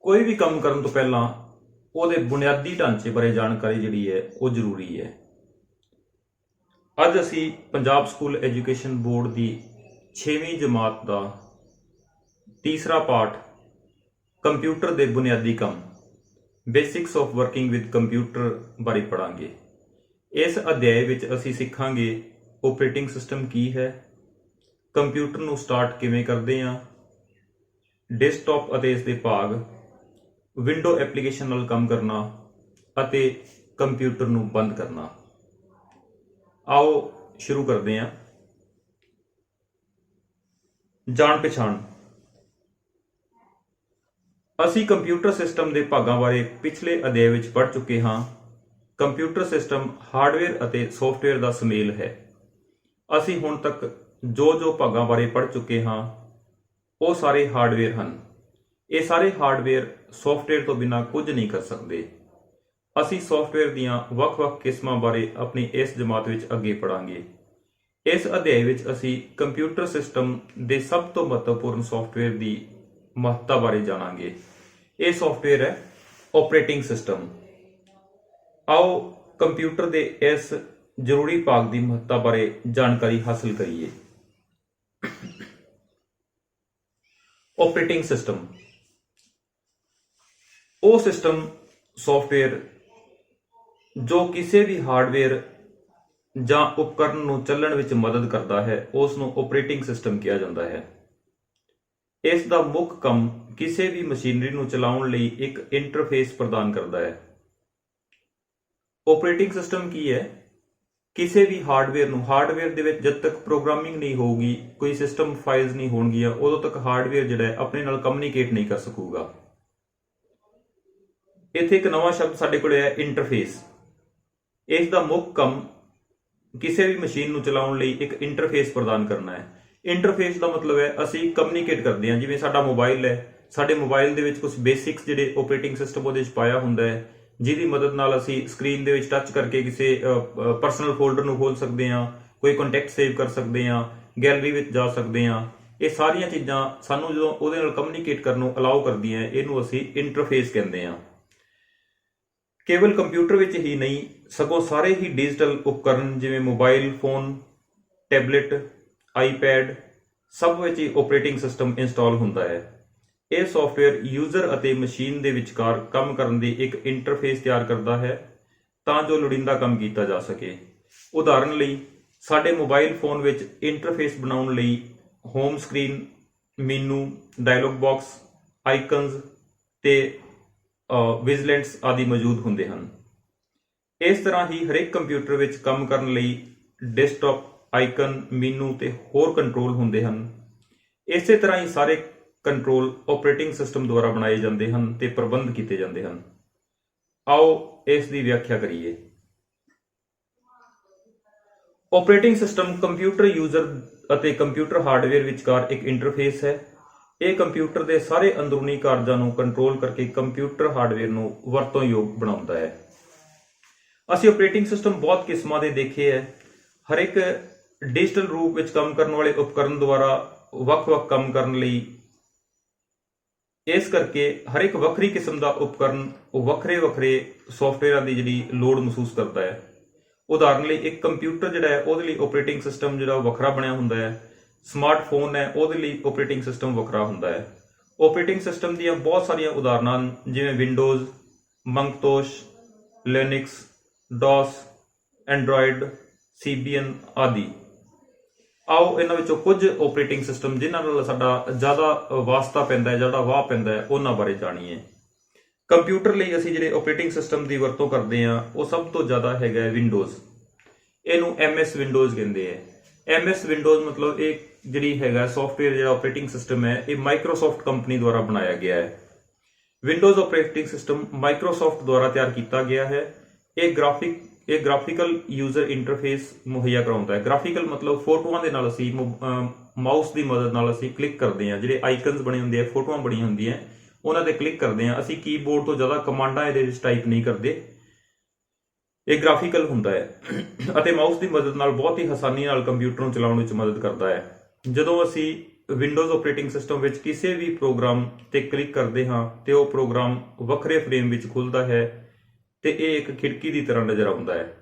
ਕੋਈ ਵੀ ਕੰਮ ਕਰਨ ਤੋਂ ਪਹਿਲਾਂ ਉਹਦੇ ਬੁਨਿਆਦੀ ਢਾਂਚੇ ਬਾਰੇ ਜਾਣਕਾਰੀ ਜਿਹੜੀ ਹੈ ਉਹ ਜ਼ਰੂਰੀ ਹੈ। ਅੱਜ ਅਸੀਂ ਪੰਜਾਬ ਸਕੂਲ ਐਜੂਕੇਸ਼ਨ ਬੋਰਡ ਦੀ 6ਵੀਂ ਜਮਾਤ ਦਾ ਤੀਸਰਾ ਪਾਠ ਕੰਪਿਊਟਰ ਦੇ ਬੁਨਿਆਦੀ ਕੰਮ basics of working with computer ਬਾਰੇ ਪੜਾਂਗੇ। ਇਸ ਅਧਿਆਇ ਵਿੱਚ ਅਸੀਂ ਸਿੱਖਾਂਗੇ ਓਪਰੇਟਿੰਗ ਸਿਸਟਮ ਕੀ ਹੈ, ਕੰਪਿਊਟਰ ਨੂੰ ਸਟਾਰਟ ਕਿਵੇਂ ਕਰਦੇ ਹਾਂ, ਡੈਸਕਟਾਪ ਅਤੇ ਇਸ ਦੇ ਭਾਗ, ਵਿੰਡੋ ਐਪਲੀਕੇਸ਼ਨ ਨਾਲ ਕੰਮ ਕਰਨਾ ਅਤੇ ਕੰਪਿਊਟਰ ਨੂੰ ਬੰਦ ਕਰਨਾ। ਆਓ ਸ਼ੁਰੂ ਕਰਦੇ ਹਾਂ। ਜਾਣ ਪਛਾਣ। ਅਸੀਂ ਕੰਪਿਊਟਰ ਸਿਸਟਮ ਦੇ ਭਾਗਾਂ ਬਾਰੇ ਪਿਛਲੇ ਅਧਿਆਇ ਵਿੱਚ ਪੜ੍ਹ ਚੁੱਕੇ ਹਾਂ। ਕੰਪਿਊਟਰ ਸਿਸਟਮ ਹਾਰਡਵੇਅਰ ਅਤੇ ਸੌਫਟਵੇਅਰ ਦਾ ਸੁਮੇਲ ਹੈ। ਅਸੀਂ ਹੁਣ ਤੱਕ ਜੋ ਭਾਗਾਂ ਬਾਰੇ ਪੜ੍ਹ ਚੁੱਕੇ ਹਾਂ ਉਹ ਸਾਰੇ ਹਾਰਡਵੇਅਰ ਹਨ। ਇਹ ਸਾਰੇ ਹਾਰਡਵੇਅਰ ਸੌਫਟਵੇਅਰ ਤੋਂ ਬਿਨਾਂ ਕੁਝ ਨਹੀਂ ਕਰ ਸਕਦੇ। ਅਸੀਂ ਸੌਫਟਵੇਅਰ ਦੀਆਂ ਵੱਖ-ਵੱਖ ਕਿਸਮਾਂ ਬਾਰੇ ਆਪਣੀ ਇਸ ਜਮਾਤ ਵਿੱਚ ਅੱਗੇ ਪੜ੍ਹਾਂਗੇ। ਇਸ ਅਧਿਆਇ ਵਿੱਚ ਅਸੀਂ ਕੰਪਿਊਟਰ ਸਿਸਟਮ ਦੇ ਸਭ ਤੋਂ ਮਹੱਤਵਪੂਰਨ ਸੌਫਟਵੇਅਰ ਦੀ ਮਹੱਤਤਾ ਬਾਰੇ ਜਾਣਾਂਗੇ। ਇਹ ਸੌਫਟਵੇਅਰ ਹੈ ਓਪਰੇਟਿੰਗ ਸਿਸਟਮ। ਆਓ ਕੰਪਿਊਟਰ ਦੇ ਇਸ ਜ਼ਰੂਰੀ ਭਾਗ ਦੀ ਮਹੱਤਤਾ ਬਾਰੇ ਜਾਣਕਾਰੀ ਹਾਸਲ ਕਰੀਏ। ਓਪਰੇਟਿੰਗ ਸਿਸਟਮ ਉਹ ਸਿਸਟਮ ਸੌਫਟਵੇਅਰ ਜੋ ਕਿਸੇ ਵੀ ਹਾਰਡਵੇਅਰ ਜਾਂ ਉਪਕਰਨ ਨੂੰ ਚੱਲਣ ਵਿੱਚ ਮਦਦ ਕਰਦਾ ਹੈ, ਉਸ ਨੂੰ ਓਪਰੇਟਿੰਗ ਸਿਸਟਮ ਕਿਹਾ ਜਾਂਦਾ ਹੈ। ਇਸ ਦਾ ਮੁੱਖ ਕੰਮ ਕਿਸੇ ਵੀ ਮਸ਼ੀਨਰੀ ਨੂੰ ਚਲਾਉਣ ਲਈ ਇੱਕ ਇੰਟਰਫੇਸ ਪ੍ਰਦਾਨ ਕਰਦਾ ਹੈ। ਓਪਰੇਟਿੰਗ ਸਿਸਟਮ ਕੀ ਹੈ? ਕਿਸੇ ਵੀ ਹਾਰਡਵੇਅਰ ਦੇ ਵਿੱਚ ਜਦ ਤੱਕ ਪ੍ਰੋਗਰਾਮਿੰਗ ਨਹੀਂ ਹੋਊਗੀ, ਕੋਈ ਸਿਸਟਮ ਫਾਈਲਸ ਨਹੀਂ ਹੋਣਗੀਆਂ, ਉਦੋਂ ਤੱਕ ਹਾਰਡਵੇਅਰ ਜਿਹੜਾ ਹੈ ਆਪਣੇ ਨਾਲ ਕਮਿਊਨੀਕੇਟ ਨਹੀਂ ਕਰ ਸਕੂਗਾ। ਇੱਥੇ ਇੱਕ ਨਵਾਂ ਸ਼ਬਦ ਸਾਡੇ ਕੋਲ ਹੈ ਇੰਟਰਫੇਸ। ਇਸ ਦਾ ਮੁੱਖ ਕੰਮ ਕਿਸੇ ਵੀ ਮਸ਼ੀਨ ਨੂੰ ਚਲਾਉਣ ਲਈ ਇੱਕ ਇੰਟਰਫੇਸ ਪ੍ਰਦਾਨ ਕਰਨਾ ਹੈ। ਇੰਟਰਫੇਸ ਦਾ ਮਤਲਬ ਹੈ ਅਸੀਂ ਕਮਿਊਨੀਕੇਟ ਕਰਦੇ ਹਾਂ। ਜਿਵੇਂ ਸਾਡਾ ਮੋਬਾਈਲ ਹੈ, ਸਾਡੇ ਮੋਬਾਈਲ ਦੇ ਵਿੱਚ ਕੁਝ ਬੇਸਿਕਸ ਜਿਹੜੇ ਓਪਰੇਟਿੰਗ ਸਿਸਟਮ ਉਹਦੇ ਵਿੱਚ ਪਾਇਆ ਹੁੰਦਾ ਹੈ, ਜਿਹਦੀ ਮਦਦ ਨਾਲ ਅਸੀਂ ਸਕਰੀਨ ਦੇ ਵਿੱਚ ਟੱਚ ਕਰਕੇ ਕਿਸੇ ਪਰਸਨਲ ਫੋਲਡਰ ਨੂੰ ਖੋਲ ਸਕਦੇ ਹਾਂ, ਕੋਈ ਕੰਟੈਕਟ ਸੇਵ ਕਰ ਸਕਦੇ ਹਾਂ, ਗੈਲਰੀ ਵਿੱਚ ਜਾ ਸਕਦੇ ਹਾਂ। ਇਹ ਸਾਰੀਆਂ ਚੀਜ਼ਾਂ ਸਾਨੂੰ ਜਦੋਂ ਉਹਦੇ ਨਾਲ ਕਮਿਊਨੀਕੇਟ ਕਰਨ ਨੂੰ ਅਲਾਉ ਕਰਦੀਆਂ, ਇਹਨੂੰ ਅਸੀਂ ਇੰਟਰਫੇਸ ਕਹਿੰਦੇ ਹਾਂ। ਕੇਵਲ ਕੰਪਿਊਟਰ ਵਿੱਚ ਹੀ ਨਹੀਂ, ਸਗੋਂ ਸਾਰੇ ਹੀ ਡਿਜੀਟਲ ਉਪਕਰਨ ਜਿਵੇਂ ਮੋਬਾਈਲ ਫੋਨ, ਟੈਬਲੇਟ, ਆਈਪੈਡ ਸਭ ਵਿੱਚ ਹੀ ਓਪਰੇਟਿੰਗ ਸਿਸਟਮ ਇੰਸਟਾਲ ਹੁੰਦਾ ਹੈ। ਇਹ ਸੌਫਟਵੇਅਰ ਯੂਜ਼ਰ ਅਤੇ ਮਸ਼ੀਨ ਦੇ ਵਿਚਕਾਰ ਕੰਮ ਕਰਨ ਦੀ ਇੱਕ ਇੰਟਰਫੇਸ ਤਿਆਰ ਕਰਦਾ ਹੈ ਤਾਂ ਜੋ ਲੋੜੀਂਦਾ ਕੰਮ ਕੀਤਾ ਜਾ ਸਕੇ। ਉਦਾਹਰਨ ਲਈ, ਸਾਡੇ ਮੋਬਾਈਲ ਫੋਨ ਵਿੱਚ ਇੰਟਰਫੇਸ ਬਣਾਉਣ ਲਈ ਹੋਮ ਸਕਰੀਨ, ਮੀਨੂ, ਡਾਇਲੌਗ ਬਾਕਸ, ਆਈਕਨਜ਼ ਤੇ ਵਿਜੀਲੈਂਟਸ ਆਦਿ ਮੌਜੂਦ ਹੁੰਦੇ ਹਨ। ਇਸ ਤਰ੍ਹਾਂ ਹੀ ਹਰੇਕ ਕੰਪਿਊਟਰ ਵਿੱਚ ਕੰਮ ਕਰਨ ਲਈ ਡੈਸਕਟਾਪ, ਆਈਕਨ, ਮੀਨੂ ਤੇ ਹੋਰ ਕੰਟਰੋਲ ਹੁੰਦੇ ਹਨ। ਇਸੇ ਤਰ੍ਹਾਂ ਹੀ ਸਾਰੇ ਕੰਟਰੋਲ ਓਪਰੇਟਿੰਗ ਸਿਸਟਮ ਦੁਆਰਾ ਬਣਾਏ ਜਾਂਦੇ ਹਨ ਤੇ ਪ੍ਰਬੰਧ ਕੀਤੇ ਜਾਂਦੇ ਹਨ। ਆਓ ਇਸ ਦੀ ਵਿਆਖਿਆ ਕਰੀਏ। ਓਪਰੇਟਿੰਗ ਸਿਸਟਮ ਕੰਪਿਊਟਰ ਯੂਜ਼ਰ ਅਤੇ ਕੰਪਿਊਟਰ ਹਾਰਡਵੇਅਰ ਵਿਚਕਾਰ ਇੱਕ ਇੰਟਰਫੇਸ ਹੈ। ਇਹ ਕੰਪਿਊਟਰ ਦੇ ਸਾਰੇ ਅੰਦਰੂਨੀ ਕਾਰਜਾਂ ਨੂੰ ਕੰਟਰੋਲ ਕਰਕੇ ਕੰਪਿਊਟਰ ਹਾਰਡਵੇਅਰ ਨੂੰ ਵਰਤੋਂਯੋਗ ਬਣਾਉਂਦਾ ਹੈ। ਅਸੀਂ ਓਪਰੇਟਿੰਗ ਸਿਸਟਮ ਬਹੁਤ ਕਿਸਮਾਂ ਦੇ ਦੇਖੇ ਹੈ। ਹਰ ਇੱਕ ਡਿਜੀਟਲ ਰੂਪ ਵਿੱਚ ਕੰਮ ਕਰਨ ਵਾਲੇ ਉਪਕਰਨ ਦੁਆਰਾ ਵੱਖ-ਵੱਖ ਕੰਮ ਕਰਨ ਲਈ, ਇਸ ਕਰਕੇ ਹਰ ਇੱਕ ਵੱਖਰੀ ਕਿਸਮ ਦਾ ਉਪਕਰਨ ਵੱਖਰੇ ਸੌਫਟਵੇਅਰਾਂ ਦੀ ਜਿਹੜੀ ਲੋੜ ਮਹਿਸੂਸ ਕਰਦਾ ਹੈ। ਉਦਾਹਰਨ ਲਈ, ਇੱਕ ਕੰਪਿਊਟਰ ਜਿਹੜਾ ਹੈ ਉਹਦੇ ਲਈ ਓਪਰੇਟਿੰਗ ਸਿਸਟਮ ਜਿਹੜਾ ਵੱਖਰਾ ਬਣਿਆ ਹੁੰਦਾ ਹੈ। ਸਮਾਰਟਫੋਨ ਹੈ, ਉਹਦੇ ਲਈ ਓਪਰੇਟਿੰਗ ਸਿਸਟਮ ਵੱਖਰਾ ਹੁੰਦਾ ਹੈ। ਓਪਰੇਟਿੰਗ ਸਿਸਟਮ ਦੀਆਂ ਬਹੁਤ ਸਾਰੀਆਂ ਉਦਾਹਰਨਾਂ ਜਿਵੇਂ ਵਿੰਡੋਜ਼, ਮੰਕਤੋਸ਼, ਲਿਨਕਸ, ਡੌਸ, ਐਂਡਰਾਇਡ, ਸੀਬੀਐਨ ਆਦਿ। ਆਓ ਇਹਨਾਂ ਵਿੱਚੋਂ ਕੁਝ ਓਪਰੇਟਿੰਗ ਸਿਸਟਮ ਜਿਨ੍ਹਾਂ ਨਾਲ ਸਾਡਾ ਜ਼ਿਆਦਾ ਵਾਸਤਾ ਪੈਂਦਾ ਹੈ, ਜ਼ਿਆਦਾ ਵਾਹ ਪੈਂਦਾ ਹੈ, ਉਹਨਾਂ ਬਾਰੇ ਜਾਣੀਏ। ਕੰਪਿਊਟਰ ਲਈ ਅਸੀਂ ਜਿਹੜੇ ਓਪਰੇਟਿੰਗ ਸਿਸਟਮ ਦੀ ਵਰਤੋਂ ਕਰਦੇ ਹਾਂ ਉਹ ਸਭ ਤੋਂ ਜ਼ਿਆਦਾ ਹੈਗਾ ਵਿੰਡੋਜ਼। ਇਹਨੂੰ MS ਵਿੰਡੋਜ਼ ਕਹਿੰਦੇ ਹੈ। MS ਵਿੰਡੋਜ਼ ਮਤਲਬ ਇਹ ਜਿਹੜੀ ਹੈਗਾ ਸੌਫਟਵੇਅਰ ਜਿਹੜਾ ਓਪਰੇਟਿੰਗ ਸਿਸਟਮ ਹੈ, ਇਹ ਮਾਈਕਰੋਸਾਫਟ ਕੰਪਨੀ ਦੁਆਰਾ ਬਣਾਇਆ ਗਿਆ ਹੈ। ਵਿੰਡੋਜ਼ ਓਪਰੇਟਿੰਗ ਸਿਸਟਮ ਮਾਈਕਰੋਸਾਫਟ ਦੁਆਰਾ ਤਿਆਰ ਕੀਤਾ ਗਿਆ ਹੈ। ਇਹ ਗ੍ਰਾਫਿਕਲ ਯੂਜ਼ਰ ਇੰਟਰਫੇਸ ਮੁਹੱਈਆ ਕਰਾਉਂਦਾ ਹੈ। ਗ੍ਰਾਫਿਕਲ ਮਤਲਬ ਫੋਟੋਆਂ ਦੇ ਨਾਲ ਅਸੀਂ ਮਾਊਸ ਦੀ ਮਦਦ ਨਾਲ ਅਸੀਂ ਕਲਿੱਕ ਕਰਦੇ ਹਾਂ। ਜਿਹੜੇ ਆਈਕਨਸ ਬਣੇ ਹੁੰਦੇ ਆ, ਫੋਟੋਆਂ ਬਣੀਆਂ ਹੁੰਦੀਆਂ, ਉਹਨਾਂ ਤੇ ਕਲਿੱਕ ਕਰਦੇ ਹਾਂ। ਅਸੀਂ ਕੀਬੋਰਡ ਤੋਂ ਜ਼ਿਆਦਾ ਕਮਾਂਡਾਂ ਇਹਦੇ ਵਿੱਚ ਟਾਈਪ ਨਹੀਂ ਕਰਦੇ। ਇਹ ਗ੍ਰਾਫਿਕਲ ਹੁੰਦਾ ਹੈ ਅਤੇ ਮਾਊਸ ਦੀ ਮਦਦ ਨਾਲ ਬਹੁਤ ਹੀ ਆਸਾਨੀ ਨਾਲ ਕੰਪਿਊਟਰ ਨੂੰ ਚਲਾਉਣ ਵਿੱਚ ਮਦਦ ਕਰਦਾ ਹੈ। ਜਦੋਂ ਅਸੀਂ ਵਿੰਡੋਜ਼ ਆਪਰੇਟਿੰਗ ਸਿਸਟਮ ਵਿੱਚ ਕਿਸੇ ਵੀ ਪ੍ਰੋਗਰਾਮ ਤੇ ਕਲਿੱਕ ਕਰਦੇ ਹਾਂ ਤੇ ਉਹ ਪ੍ਰੋਗਰਾਮ ਵੱਖਰੇ ਫਰੇਮ ਵਿੱਚ ਖੁੱਲਦਾ ਹੈ ਤੇ ਇਹ ਇੱਕ ਖਿੜਕੀ ਦੀ ਤਰ੍ਹਾਂ ਨਜ਼ਰ ਆਉਂਦਾ ਹੈ।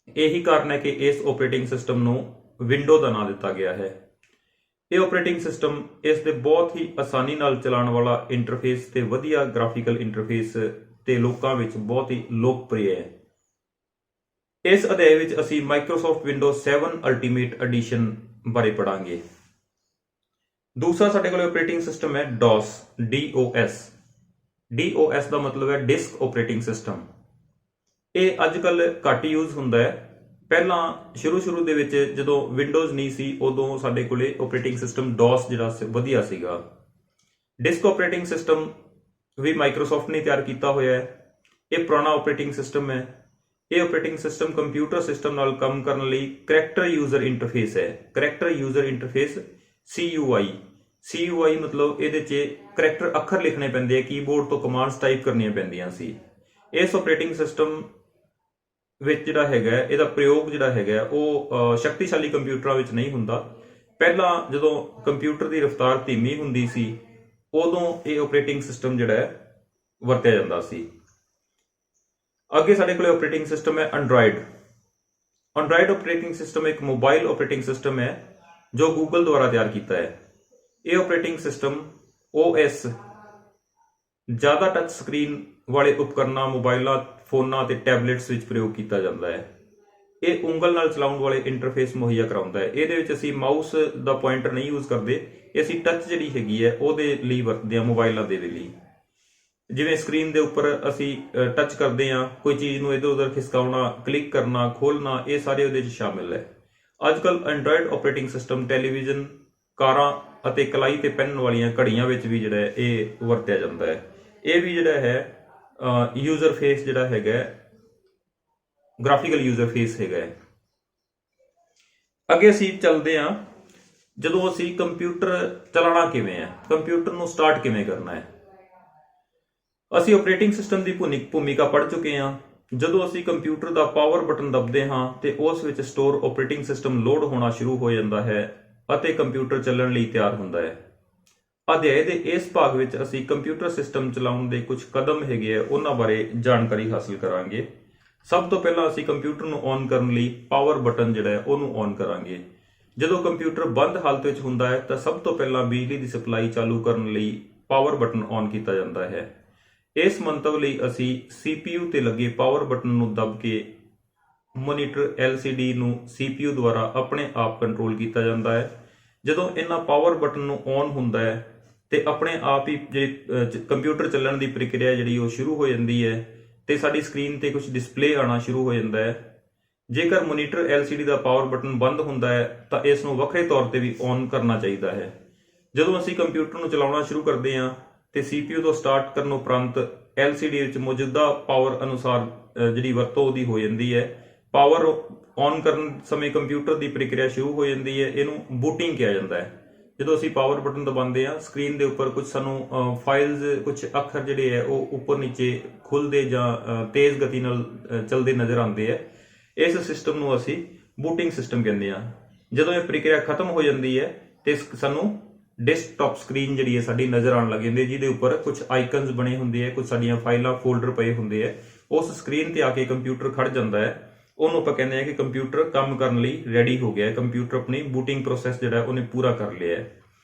ਇਹੀ ਕਾਰਨ ਹੈ ਕਿ ਇਸ ਆਪਰੇਟਿੰਗ ਸਿਸਟਮ ਨੂੰ ਵਿੰਡੋ ਦਾ ਨਾਮ ਦਿੱਤਾ ਗਿਆ ਹੈ। ਇਹ ਆਪਰੇਟਿੰਗ ਸਿਸਟਮ ਇਸ ਦੇ ਬਹੁਤ ਹੀ ਆਸਾਨੀ ਨਾਲ ਚਲਾਉਣ ਵਾਲਾ ਇੰਟਰਫੇਸ ਤੇ ਵਧੀਆ ਗ੍ਰਾਫਿਕਲ ਇੰਟਰਫੇਸ ਤੇ ਲੋਕਾਂ ਵਿੱਚ ਬਹੁਤ ਹੀ ਲੋਕਪ੍ਰਿਯ ਹੈ। ਇਸ ਅਧਿਆਇ ਵਿੱਚ ਅਸੀਂ ਮਾਈਕਰੋਸਾਫਟ ਵਿੰਡੋਜ਼ 7 ਅਲਟੀਮੇਟ ਐਡੀਸ਼ਨ ਬਾਰੇ ਪੜਾਂਗੇ। ਦੂਸਰਾ ਸਾਡੇ ਕੋਲ ਆਪਰੇਟਿੰਗ ਸਿਸਟਮ ਹੈ DOS DOS। DOS ਦਾ ਮਤਲਬ ਹੈ ਡਿਸਕ ਆਪਰੇਟਿੰਗ ਸਿਸਟਮ। ਇਹ ਅੱਜ ਕੱਲ ਘੱਟ ਯੂਜ਼ ਹੁੰਦਾ ਹੈ। ਪਹਿਲਾਂ ਸ਼ੁਰੂ ਦੇ ਵਿੱਚ ਜਦੋਂ ਵਿੰਡੋਜ਼ ਨਹੀਂ ਸੀ ਉਦੋਂ ਸਾਡੇ ਕੋਲੇ ਆਪਰੇਟਿੰਗ ਸਿਸਟਮ DOS ਜਿਹੜਾ ਵਧੀਆ ਸੀਗਾ। ਡਿਸਕ ਆਪਰੇਟਿੰਗ ਸਿਸਟਮ ਵੀ ਮਾਈਕਰੋਸਾਫਟ ਨੇ ਤਿਆਰ ਕੀਤਾ ਹੋਇਆ ਹੈ। ਇਹ ਪੁਰਾਣਾ ਆਪਰੇਟਿੰਗ ਸਿਸਟਮ ਹੈ। ਇਹ ਆਪਰੇਟਿੰਗ ਸਿਸਟਮ ਕੰਪਿਊਟਰ ਸਿਸਟਮ ਨਾਲ ਕੰਮ ਕਰਨ ਲਈ ਕਰੈਕਟਰ ਯੂਜ਼ਰ ਇੰਟਰਫੇਸ ਹੈ। ਕਰੈਕਟਰ ਯੂਜ਼ਰ ਇੰਟਰਫੇਸ CUI ਮਤਲਬ ਇਹਦੇ 'ਚ ਕਰੈਕਟਰ ਅੱਖਰ ਲਿਖਣੇ ਪੈਂਦੇ ਆ, ਕੀਬੋਰਡ ਤੋਂ ਕਮਾਂਡਸ ਟਾਈਪ ਕਰਨੀਆਂ ਪੈਂਦੀਆਂ ਸੀ। ਇਸ ਆਪਰੇਟਿੰਗ ਸਿਸਟਮ ਵਿੱਚ ਜਿਹੜਾ ਹੈਗਾ ਇਹਦਾ ਪ੍ਰਯੋਗ ਜਿਹੜਾ ਹੈਗਾ ਉਹ ਸ਼ਕਤੀਸ਼ਾਲੀ ਕੰਪਿਊਟਰਾਂ ਵਿੱਚ ਨਹੀਂ ਹੁੰਦਾ। ਪਹਿਲਾਂ ਜਦੋਂ ਕੰਪਿਊਟਰ ਦੀ ਰਫ਼ਤਾਰ ਧੀਮੀ ਹੁੰਦੀ ਸੀ ਉਦੋਂ ਇਹ ਆਪਰੇਟਿੰਗ ਸਿਸਟਮ ਜਿਹੜਾ ਹੈ ਵਰਤਿਆ ਜਾਂਦਾ ਸੀ। ਅੱਗੇ ਸਾਡੇ ਕੋਲ ਆਪਰੇਟਿੰਗ ਸਿਸਟਮ ਹੈ ਐਂਡਰਾਇਡ ਆਪਰੇਟਿੰਗ ਸਿਸਟਮ ਇੱਕ ਮੋਬਾਈਲ ਆਪਰੇਟਿੰਗ ਸਿਸਟਮ ਹੈ ਜੋ ਗੂਗਲ ਦੁਆਰਾ ਤਿਆਰ ਕੀਤਾ ਹੈ। ਇਹ ਆਪਰੇਟਿੰਗ ਸਿਸਟਮ OS ਜ਼ਿਆਦਾ ਟੱਚ ਸਕਰੀਨ ਵਾਲੇ ਉਪਕਰਨਾਂ, ਮੋਬਾਈਲਾਂ, ਫੋਨਾਂ ਤੇ ਟੈਬਲੇਟਸ ਵਿੱਚ ਪ੍ਰਯੋਗ ਕੀਤਾ ਜਾਂਦਾ ਹੈ। ਇਹ ਉਂਗਲ ਨਾਲ ਚਲਾਉਣ ਵਾਲੇ ਇੰਟਰਫੇਸ ਮੁਹੱਈਆ ਕਰਾਉਂਦਾ ਹੈ। ਇਹਦੇ ਵਿੱਚ ਅਸੀਂ ਮਾਊਸ ਦਾ ਪੁਆਇੰਟਰ ਨਹੀਂ ਯੂਜ਼ ਕਰਦੇ, ਅਸੀਂ ਟੱਚ ਜਿਹੜੀ ਹੈਗੀ ਹੈ ਉਹਦੇ ਲਈ ਵਰਤਦੇ ਹਾਂ ਮੋਬਾਈਲਾਂ ਦੇ ਲਈ। ਜਿਵੇਂ ਸਕਰੀਨ ਦੇ ਉੱਪਰ ਅਸੀਂ ਟੱਚ ਕਰਦੇ ਹਾਂ, ਕੋਈ ਚੀਜ਼ ਨੂੰ ਇੱਧਰ ਉੱਧਰ ਖਿਸਕਾਉਣਾ, ਕਲਿੱਕ ਕਰਨਾ, ਖੋਲ੍ਹਣਾ, ਇਹ ਸਾਰੇ ਉਹਦੇ 'ਚ ਸ਼ਾਮਿਲ ਹੈ। ਅੱਜ ਕੱਲ੍ਹ ਐਂਡਰਾਇਡ ਆਪਰੇਟਿੰਗ ਸਿਸਟਮ ਟੈਲੀਵਿਜ਼ਨ, ਕਾਰਾਂ ਅਤੇ ਕਲਾਈ ਤੇ ਪਹਿਨਣ ਵਾਲੀਆਂ ਘੜੀਆਂ ਵਿੱਚ ਵੀ ਜਿਹੜਾ ਇਹ ਵਰਤਿਆ ਜਾਂਦਾ ਹੈ। ਇਹ ਵੀ ਜਿਹੜਾ ਹੈ ਯੂਜ਼ਰ ਫੇਸ ਜਿਹੜਾ ਹੈਗਾ ਗ੍ਰਾਫਿਕਲ ਯੂਜ਼ਰ ਫੇਸ ਹੈਗਾ। ਅੱਗੇ ਅਸੀਂ ਚੱਲਦੇ ਹਾਂ, ਜਦੋਂ ਅਸੀਂ ਕੰਪਿਊਟਰ ਚਲਾਉਣਾ ਕਿਵੇਂ ਹੈ, ਕੰਪਿਊਟਰ ਨੂੰ ਸਟਾਰਟ ਕਿਵੇਂ ਕਰਨਾ ਹੈ। ਅਸੀਂ ਆਪਰੇਟਿੰਗ ਸਿਸਟਮ ਦੀ ਭੂਮਿਕਾ ਪੜ੍ਹ ਚੁੱਕੇ ਹਾਂ। ਜਦੋਂ ਅਸੀਂ ਕੰਪਿਊਟਰ ਦਾ ਪਾਵਰ ਬਟਨ ਦਬਦੇ ਹਾਂ ਤੇ ਉਸ ਵਿੱਚ ਸਟੋਰ ਆਪਰੇਟਿੰਗ ਸਿਸਟਮ ਲੋਡ ਹੋਣਾ ਸ਼ੁਰੂ ਹੋ ਜਾਂਦਾ ਹੈ ਅਤੇ ਕੰਪਿਊਟਰ ਚੱਲਣ ਲਈ ਤਿਆਰ ਹੁੰਦਾ ਹੈ। ਅਧਿਆਇ ਦੇ ਇਸ ਭਾਗ ਵਿੱਚ ਅਸੀਂ ਕੰਪਿਊਟਰ ਸਿਸਟਮ ਚਲਾਉਣ ਦੇ ਕੁਝ ਕਦਮ ਹੈਗੇ ਆ ਉਹਨਾਂ ਬਾਰੇ ਜਾਣਕਾਰੀ ਹਾਸਲ ਕਰਾਂਗੇ। ਸਭ ਤੋਂ ਪਹਿਲਾਂ ਅਸੀਂ ਕੰਪਿਊਟਰ ਨੂੰ ਔਨ ਕਰਨ ਲਈ ਪਾਵਰ ਬਟਨ ਜਿਹੜਾ ਹੈ ਉਹਨੂੰ ਔਨ ਕਰਾਂਗੇ। ਜਦੋਂ ਕੰਪਿਊਟਰ ਬੰਦ ਹਾਲਤ ਵਿੱਚ ਹੁੰਦਾ ਹੈ ਤਾਂ ਸਭ ਤੋਂ ਪਹਿਲਾਂ ਬਿਜਲੀ ਦੀ ਸਪਲਾਈ ਚਾਲੂ ਕਰਨ ਲਈ ਪਾਵਰ ਬਟਨ ਔਨ ਕੀਤਾ ਜਾਂਦਾ ਹੈ। ਇਸ ਮੰਤਵ ਲਈ ਅਸੀਂ CPU ਤੇ ਲੱਗੇ ਪਾਵਰ ਬਟਨ ਨੂੰ ਦਬ ਕੇ ਮੋਨੀਟਰ LCD ਨੂੰ CPU ਦੁਆਰਾ ਆਪਣੇ ਆਪ ਕੰਟਰੋਲ ਕੀਤਾ ਜਾਂਦਾ ਹੈ। ਜਦੋਂ ਇਹਨਾਂ ਪਾਵਰ ਬਟਨ ਨੂੰ ਔਨ ਹੁੰਦਾ ਹੈ ਤੇ ਆਪਣੇ ਆਪ ਹੀ ਕੰਪਿਊਟਰ ਚੱਲਣ ਦੀ ਪ੍ਰਕਿਰਿਆ ਜਿਹੜੀ ਉਹ ਸ਼ੁਰੂ ਹੋ ਜਾਂਦੀ ਹੈ ਤੇ ਸਾਡੀ ਸਕਰੀਨ ਤੇ ਕੁਝ ਡਿਸਪਲੇ ਆਉਣਾ ਸ਼ੁਰੂ ਹੋ ਜਾਂਦਾ ਹੈ। ਜੇਕਰ ਮੋਨੀਟਰ LCD ਦਾ ਪਾਵਰ ਬਟਨ ਬੰਦ ਹੁੰਦਾ ਹੈ ਤਾਂ ਇਸ ਨੂੰ ਵੱਖਰੇ ਤੌਰ ਤੇ ਵੀ ਔਨ ਕਰਨਾ ਚਾਹੀਦਾ ਹੈ। ਜਦੋਂ ਅਸੀਂ ਕੰਪਿਊਟਰ ਨੂੰ ਚਲਾਉਣਾ ਸ਼ੁਰੂ ਕਰਦੇ ਹਾਂ ਤੇ CPU ਤੋਂ ਸਟਾਰਟ ਕਰਨ ਉਪਰੰਤ LCD ਵਿੱਚ ਮੌਜੂਦਾ ਪਾਵਰ ਅਨੁਸਾਰ ਜਿਹੜੀ ਵਰਤੋਂ ਉਹਦੀ ਹੋ ਜਾਂਦੀ ਹੈ। ਪਾਵਰ ਔਨ ਕਰਨ ਸਮੇਂ ਕੰਪਿਊਟਰ ਦੀ ਪ੍ਰਕਿਰਿਆ ਸ਼ੁਰੂ ਹੋ ਜਾਂਦੀ ਹੈ। ਇਹਨੂੰ ਬੂਟਿੰਗ ਕਿਹਾ ਜਾਂਦਾ ਹੈ। ਜਦੋਂ ਅਸੀਂ ਪਾਵਰ ਬਟਨ ਦਬਾਉਂਦੇ ਹਾਂ ਸਕਰੀਨ ਦੇ ਉੱਪਰ ਕੁਝ ਸਾਨੂੰ ਫਾਈਲਸ, ਕੁਝ ਅੱਖਰ ਜਿਹੜੇ ਹੈ ਉਹ ਉੱਪਰ ਨੀਚੇ ਖੁੱਲਦੇ ਜਾਂ ਤੇਜ਼ ਗਤੀ ਨਾਲ ਚੱਲਦੇ ਨਜ਼ਰ ਆਉਂਦੇ ਹੈ। ਇਸ ਸਿਸਟਮ ਨੂੰ ਅਸੀਂ ਬੂਟਿੰਗ ਸਿਸਟਮ ਕਹਿੰਦੇ ਹਾਂ। ਜਦੋਂ ਇਹ ਪ੍ਰਕਿਰਿਆ ਖਤਮ ਹੋ ਜਾਂਦੀ ਹੈ ਤੇ ਸਾਨੂੰ ਡੈਸਕਟਾਪ ਸਕਰੀਨ ਜਿਹੜੀ ਹੈ ਸਾਡੀ ਨਜ਼ਰ ਆਉਣ ਲੱਗ ਜਾਂਦੀ ਹੈ, ਜਿਹਦੇ ਉੱਪਰ ਕੁਝ ਆਈਕਨਸ ਬਣੇ ਹੁੰਦੇ ਆ, ਕੁਝ ਸਾਡੀਆਂ ਫਾਈਲਾਂ, ਫੋਲਡਰ ਪਏ ਹੁੰਦੇ ਆ। ਉਸ ਸਕਰੀਨ ਤੇ ਆ ਕੇ ਕੰਪਿਊਟਰ ਖੜ ਜਾਂਦਾ ਹੈ। ਉਹਨੂੰ ਆਪਾਂ ਕਹਿੰਦੇ ਆ ਕਿ ਕੰਪਿਊਟਰ ਕੰਮ ਕਰਨ ਲਈ ਰੈਡੀ ਹੋ ਗਿਆ ਹੈ। ਕੰਪਿਊਟਰ ਆਪਣੀ ਬੂਟਿੰਗ ਪ੍ਰੋਸੈਸ ਜਿਹੜਾ ਉਹਨੇ ਪੂਰਾ ਕਰ ਲਿਆ ਹੈ।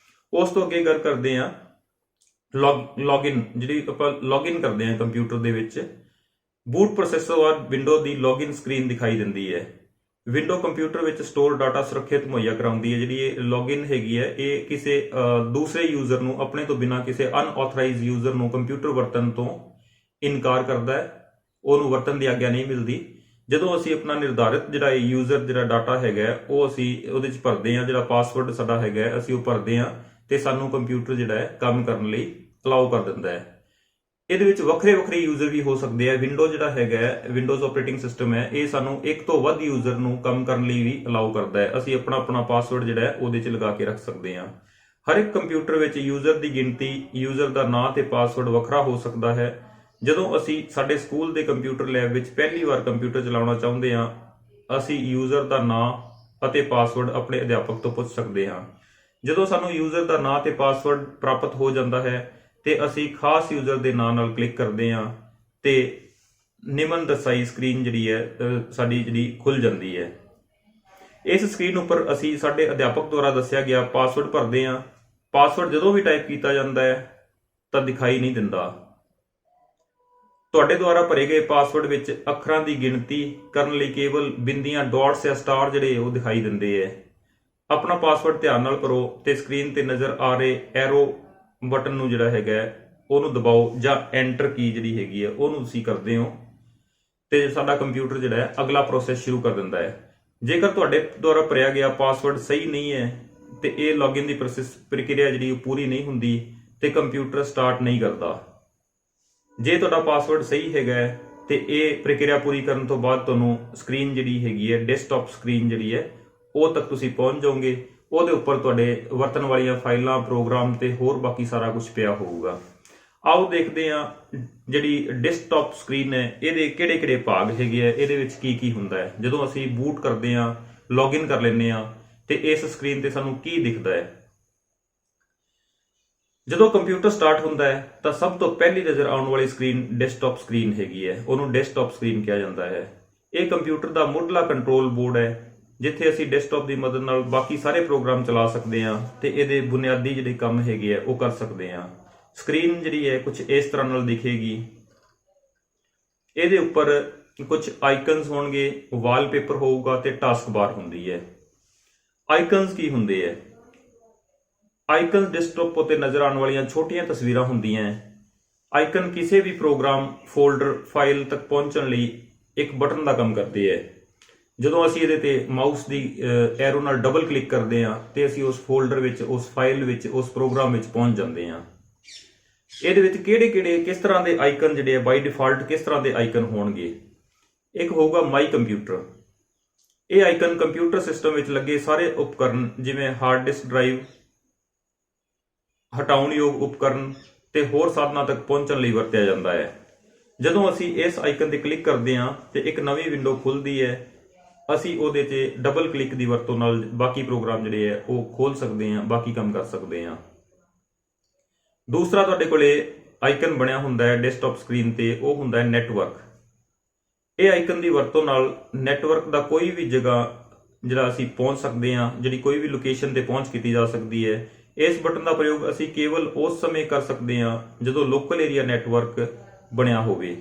ਉਸ ਤੋਂ ਅੱਗੇ ਗੱਲ ਕਰਦੇ ਆ ਲੌਗਇਨ, ਜਿਹੜੀ ਆਪਾਂ ਲੌਗਇਨ ਕਰਦੇ ਆ ਕੰਪਿਊਟਰ ਦੇ ਵਿੱਚ। ਬੂਟ ਪ੍ਰੋਸੈਸ ਤੋਂ ਬਾਅਦ ਵਿੰਡੋ ਦੀ ਲੌਗਇਨ ਸਕਰੀਨ ਦਿਖਾਈ ਦਿੰਦੀ ਹੈ। ਵਿੰਡੋ ਕੰਪਿਊਟਰ ਵਿੱਚ ਸਟੋਰ ਡਾਟਾ ਸੁਰੱਖਿਅਤ ਮੁਹੱਈਆ ਕਰਾਉਂਦੀ ਹੈ। ਜਿਹੜੀ ਇਹ ਲੌਗਇਨ ਹੈਗੀ ਹੈ ਇਹ ਕਿਸੇ ਦੂਸਰੇ ਯੂਜ਼ਰ ਨੂੰ, ਆਪਣੇ ਤੋਂ ਬਿਨਾਂ ਕਿਸੇ ਅਨਆਥੋਰਾਈਜ਼ਡ ਯੂਜ਼ਰ ਨੂੰ ਕੰਪਿਊਟਰ ਵਰਤਣ ਤੋਂ ਇਨਕਾਰ ਕਰਦਾ ਹੈ। ਉਹਨੂੰ ਵਰਤਣ ਦੀ ਆਗਿਆ ਨਹੀਂ ਮਿਲਦੀ। ਜਦੋਂ ਅਸੀਂ ਆਪਣਾ ਨਿਰਧਾਰਿਤ ਜਿਹੜਾ ਯੂਜ਼ਰ ਜਿਹੜਾ ਡਾਟਾ ਹੈਗਾ ਉਹ ਅਸੀਂ ਉਹਦੇ 'ਚ ਭਰਦੇ ਹਾਂ, ਜਿਹੜਾ ਪਾਸਵਰਡ ਸਾਡਾ ਹੈਗਾ ਅਸੀਂ ਉਹ ਭਰਦੇ ਹਾਂ ਤੇ ਸਾਨੂੰ ਕੰਪਿਊਟਰ ਜਿਹੜਾ ਹੈ ਕੰਮ ਕਰਨ ਲਈ ਅਲਾਉ ਕਰ ਦਿੰਦਾ ਹੈ। ਇਹਦੇ ਵਿੱਚ ਵੱਖਰੇ ਯੂਜ਼ਰ ਵੀ ਹੋ ਸਕਦੇ ਆ। ਵਿੰਡੋ ਜਿਹੜਾ ਹੈਗਾ ਵਿੰਡੋਜ਼ ਆਪਰੇਟਿੰਗ ਸਿਸਟਮ ਹੈ ਇਹ ਸਾਨੂੰ ਇੱਕ ਤੋਂ ਵੱਧ ਯੂਜ਼ਰ ਨੂੰ ਕੰਮ ਕਰਨ ਲਈ ਵੀ ਅਲਾਉ ਕਰਦਾ ਹੈ। ਅਸੀਂ ਆਪਣਾ ਪਾਸਵਰਡ ਜਿਹੜਾ ਹੈ ਉਹਦੇ 'ਚ ਲਗਾ ਕੇ ਰੱਖ ਸਕਦੇ ਹਾਂ। ਹਰ ਇੱਕ ਕੰਪਿਊਟਰ ਵਿੱਚ ਯੂਜ਼ਰ ਦੀ ਗਿਣਤੀ, ਯੂਜ਼ਰ ਦਾ ਨਾਂ ਤੇ ਪਾਸਵਰਡ ਵੱਖਰਾ ਹੋ ਸਕਦਾ ਹੈ। ਜਦੋਂ ਅਸੀਂ ਸਾਡੇ ਸਕੂਲ ਦੇ ਕੰਪਿਊਟਰ ਲੈਬ ਵਿੱਚ ਪਹਿਲੀ ਵਾਰ ਕੰਪਿਊਟਰ ਚਲਾਉਣਾ ਚਾਹੁੰਦੇ ਹਾਂ ਅਸੀਂ ਯੂਜ਼ਰ ਦਾ ਨਾਂ ਅਤੇ ਪਾਸਵਰਡ ਆਪਣੇ ਅਧਿਆਪਕ ਤੋਂ ਪੁੱਛ ਸਕਦੇ ਹਾਂ। ਜਦੋਂ ਸਾਨੂੰ ਯੂਜ਼ਰ ਦਾ ਨਾਂ ਤੇ ਪਾਸਵਰਡ ਪ੍ਰਾਪਤ ਹੋ ਜਾਂਦਾ ਹੈ ਤੇ ਅਸੀਂ ਖਾਸ ਯੂਜ਼ਰ ਦੇ ਨਾਂ ਨਾਲ ਕਲਿੱਕ ਕਰਦੇ ਹਾਂ ਤੇ ਨਿਮਨ ਦਰਸਾਈ ਸਕਰੀਨ ਜਿਹੜੀ ਹੈ ਸਾਡੀ ਜਿਹੜੀ ਖੁੱਲ ਜਾਂਦੀ ਹੈ। ਇਸ ਸਕਰੀਨ ਉੱਪਰ ਅਸੀਂ ਸਾਡੇ ਅਧਿਆਪਕ ਦੁਆਰਾ ਦੱਸਿਆ ਗਿਆ ਪਾਸਵਰਡ ਭਰਦੇ ਹਾਂ। ਪਾਸਵਰਡ ਜਦੋਂ ਵੀ ਟਾਈਪ ਕੀਤਾ ਜਾਂਦਾ ਹੈ ਤਾਂ ਦਿਖਾਈ ਨਹੀਂ ਦਿੰਦਾ। ਤੁਹਾਡੇ ਦੁਆਰਾ ਭਰੇ ਗਏ ਪਾਸਵਰਡ ਵਿੱਚ ਅੱਖਰਾਂ ਦੀ ਗਿਣਤੀ ਕਰਨ ਲਈ ਕੇਵਲ ਬਿੰਦੀਆਂ, ਡਾਟਸ ਜਾਂ ਸਟਾਰ ਜਿਹੜੇ ਉਹ ਦਿਖਾਈ ਦਿੰਦੇ ਹੈ। ਆਪਣਾ ਪਾਸਵਰਡ ਧਿਆਨ ਨਾਲ ਭਰੋ ਤੇ ਸਕਰੀਨ ਤੇ ਨਜ਼ਰ ਆ ਰਹੇ ਐਰੋ ਬਟਨ ਨੂੰ ਜਿਹੜਾ ਹੈਗਾ ਉਹਨੂੰ ਦਬਾਓ ਜਾਂ ਐਂਟਰ ਕੀ ਜਿਹੜੀ ਹੈਗੀ ਹੈ ਉਹਨੂੰ ਤੁਸੀਂ ਕਰਦੇ ਹੋ ਤੇ ਸਾਡਾ ਕੰਪਿਊਟਰ ਜਿਹੜਾ ਹੈ ਅਗਲਾ ਪ੍ਰੋਸੈਸ ਸ਼ੁਰੂ ਕਰ ਦਿੰਦਾ ਹੈ। ਜੇਕਰ ਤੁਹਾਡੇ ਦੁਆਰਾ ਭਰਿਆ ਗਿਆ ਪਾਸਵਰਡ ਸਹੀ ਨਹੀਂ ਹੈ ਤੇ ਇਹ ਲੌਗਇਨ ਦੀ ਪ੍ਰਕਿਰਿਆ ਜਿਹੜੀ ਪੂਰੀ ਨਹੀਂ ਹੁੰਦੀ ਤੇ ਕੰਪਿਊਟਰ ਸਟਾਰਟ ਨਹੀਂ ਕਰਦਾ। ਜੇ ਤੁਹਾਡਾ ਪਾਸਵਰਡ ਸਹੀ ਹੈਗਾ ਤੇ ਇਹ ਪ੍ਰਕਿਰਿਆ ਪੂਰੀ ਕਰਨ ਤੋਂ ਬਾਅਦ ਤੁਹਾਨੂੰ ਸਕਰੀਨ ਜਿਹੜੀ ਹੈਗੀ ਹੈ ਡੈਸਕਟਾਪ ਸਕਰੀਨ ਜਿਹੜੀ ਹੈ ਉਹ ਤੱਕ ਤੁਸੀਂ ਪਹੁੰਚ ਜਾਓਗੇ। ਉਹਦੇ ਉੱਪਰ ਤੁਹਾਡੇ ਵਰਤਣ ਵਾਲੀਆਂ ਫਾਈਲਾਂ, ਪ੍ਰੋਗਰਾਮ ਤੇ ਹੋਰ ਬਾਕੀ ਸਾਰਾ ਕੁਝ ਪਿਆ ਹੋਊਗਾ। ਆਓ ਦੇਖਦੇ ਹਾਂ ਜਿਹੜੀ ਡੈਸਕਟਾਪ ਸਕਰੀਨ ਹੈ ਇਹਦੇ ਕਿਹੜੇ ਕਿਹੜੇ ਭਾਗ ਹੈਗੇ ਆ, ਇਹਦੇ ਵਿੱਚ ਕੀ ਕੀ ਹੁੰਦਾ ਹੈ। ਜਦੋਂ ਅਸੀਂ ਬੂਟ ਕਰਦੇ ਹਾਂ, ਲੌਗਇਨ ਕਰ ਲੈਂਦੇ ਹਾਂ ਤੇ ਇਸ ਸਕਰੀਨ ਤੇ ਸਾਨੂੰ ਕੀ ਦਿਖਦਾ ਹੈ। ਜਦੋਂ ਕੰਪਿਊਟਰ ਸਟਾਰਟ ਹੁੰਦਾ ਹੈ ਤਾਂ ਸਭ ਤੋਂ ਪਹਿਲੀ ਨਜ਼ਰ ਆਉਣ ਵਾਲੀ ਸਕਰੀਨ ਡੈਸਕਟਾਪ ਸਕਰੀਨ ਹੈਗੀ ਹੈ, ਉਹਨੂੰ ਡੈਸਕਟਾਪ ਸਕਰੀਨ ਕਿਹਾ ਜਾਂਦਾ ਹੈ। ਇਹ ਕੰਪਿਊਟਰ ਦਾ ਮੁੱਢਲਾ ਕੰਟਰੋਲ ਬੋਰਡ ਹੈ ਜਿੱਥੇ ਅਸੀਂ ਡੈਸਕਟਾਪ ਦੀ ਮਦਦ ਨਾਲ ਬਾਕੀ ਸਾਰੇ ਪ੍ਰੋਗਰਾਮ ਚਲਾ ਸਕਦੇ ਹਾਂ ਤੇ ਇਹਦੇ ਬੁਨਿਆਦੀ ਜਿਹੜੇ ਕੰਮ ਹੈਗੇ ਆ ਉਹ ਕਰ ਸਕਦੇ ਹਾਂ। ਸਕਰੀਨ ਜਿਹੜੀ ਹੈ ਕੁਝ ਇਸ ਤਰ੍ਹਾਂ ਨਾਲ ਦਿਖੇਗੀ। ਇਹਦੇ ਉੱਪਰ ਕੁਝ ਆਈਕਨਸ ਹੋਣਗੇ, ਵਾਲਪੇਪਰ ਹੋਊਗਾ ਤੇ ਟਾਸਕ ਬਾਰ ਹੁੰਦੀ ਹੈ। ਆਈਕਨਸ ਕੀ ਹੁੰਦੇ ਹੈ? ਆਈਕਨਸ ਡੈਸਕਟਾਪ ਉੱਤੇ ਨਜ਼ਰ ਆਉਣ ਵਾਲੀਆਂ ਛੋਟੀਆਂ ਤਸਵੀਰਾਂ ਹੁੰਦੀਆਂ ਹੈ। ਆਈਕਨ ਕਿਸੇ ਵੀ ਪ੍ਰੋਗਰਾਮ, ਫੋਲਡਰ, ਫਾਈਲ ਤੱਕ ਪਹੁੰਚਣ ਲਈ ਇੱਕ ਬਟਨ ਦਾ ਕੰਮ ਕਰਦੇ ਹੈ। ਜਦੋਂ ਅਸੀਂ ਇਹਦੇ ਤੇ ਮਾਊਸ ਦੀ ਐਰੋ ਨਾਲ ਡਬਲ ਕਲਿੱਕ ਕਰਦੇ ਹਾਂ ਤੇ ਅਸੀਂ ਉਸ ਫੋਲਡਰ ਵਿੱਚ, ਉਸ ਫਾਈਲ ਵਿੱਚ, ਉਸ ਪ੍ਰੋਗਰਾਮ ਵਿੱਚ ਪਹੁੰਚ ਜਾਂਦੇ ਹਾਂ। ਇਹਦੇ ਵਿੱਚ ਕਿਹੜੇ ਕਿਸ ਤਰ੍ਹਾਂ ਦੇ ਆਈਕਨ ਜਿਹੜੇ ਆ ਬਾਈ ਡਿਫਾਲਟ ਕਿਸ ਤਰ੍ਹਾਂ ਦੇ ਆਈਕਨ ਹੋਣਗੇ? ਇੱਕ ਹੋਊਗਾ ਮਾਈ ਕੰਪਿਊਟਰ। ਇਹ ਆਈਕਨ ਕੰਪਿਊਟਰ ਸਿਸਟਮ ਵਿੱਚ ਲੱਗੇ ਸਾਰੇ ਉਪਕਰਨ ਜਿਵੇਂ ਹਾਰਡ ਡਿਸਕ ਡਰਾਈਵ, ਹਟਾਉਣਯੋਗ ਉਪਕਰਨ ਤੇ ਹੋਰ ਸਾਧਨਾਂ ਤੱਕ ਪਹੁੰਚਣ ਲਈ ਵਰਤਿਆ ਜਾਂਦਾ ਹੈ। ਜਦੋਂ ਅਸੀਂ ਇਸ ਆਈਕਨ ਤੇ ਕਲਿੱਕ ਕਰਦੇ ਹਾਂ ਤੇ ਇੱਕ ਨਵੀਂ ਵਿੰਡੋ ਖੁੱਲਦੀ ਹੈ। ਅਸੀਂ ਉਹਦੇ ਤੇ ਡਬਲ ਕਲਿੱਕ ਦੀ ਵਰਤੋਂ ਨਾਲ ਬਾਕੀ ਪ੍ਰੋਗਰਾਮ ਜਿਹੜੇ ਆ ਉਹ ਖੋਲ ਸਕਦੇ ਹਾਂ, ਬਾਕੀ ਕੰਮ ਕਰ ਸਕਦੇ ਹਾਂ। ਦੂਸਰਾ ਤੁਹਾਡੇ ਕੋਲੇ ਆਈਕਨ ਬਣਿਆ ਹੁੰਦਾ ਹੈ ਡੈਸਕਟਾਪ ਸਕਰੀਨ ਤੇ, ਉਹ ਹੁੰਦਾ ਹੈ ਨੈਟਵਰਕ। ਇਹ ਆਈਕਨ ਦੀ ਵਰਤੋਂ ਨਾਲ ਨੈਟਵਰਕ ਦਾ ਕੋਈ ਵੀ ਜਗ੍ਹਾ ਜਿਹੜਾ ਅਸੀਂ ਪਹੁੰਚ ਸਕਦੇ ਹਾਂ, ਜਿਹੜੀ ਕੋਈ ਵੀ ਲੋਕੇਸ਼ਨ ਤੇ ਪਹੁੰਚ ਕੀਤੀ ਜਾ ਸਕਦੀ ਹੈ। ਇਸ ਬਟਨ ਦਾ ਪ੍ਰਯੋਗ ਅਸੀਂ ਕੇਵਲ ਉਸ ਸਮੇਂ ਕਰ ਸਕਦੇ ਹਾਂ ਜਦੋਂ ਲੋਕਲ ਏਰੀਆ ਨੈਟਵਰਕ ਬਣਿਆ ਹੋਵੇ।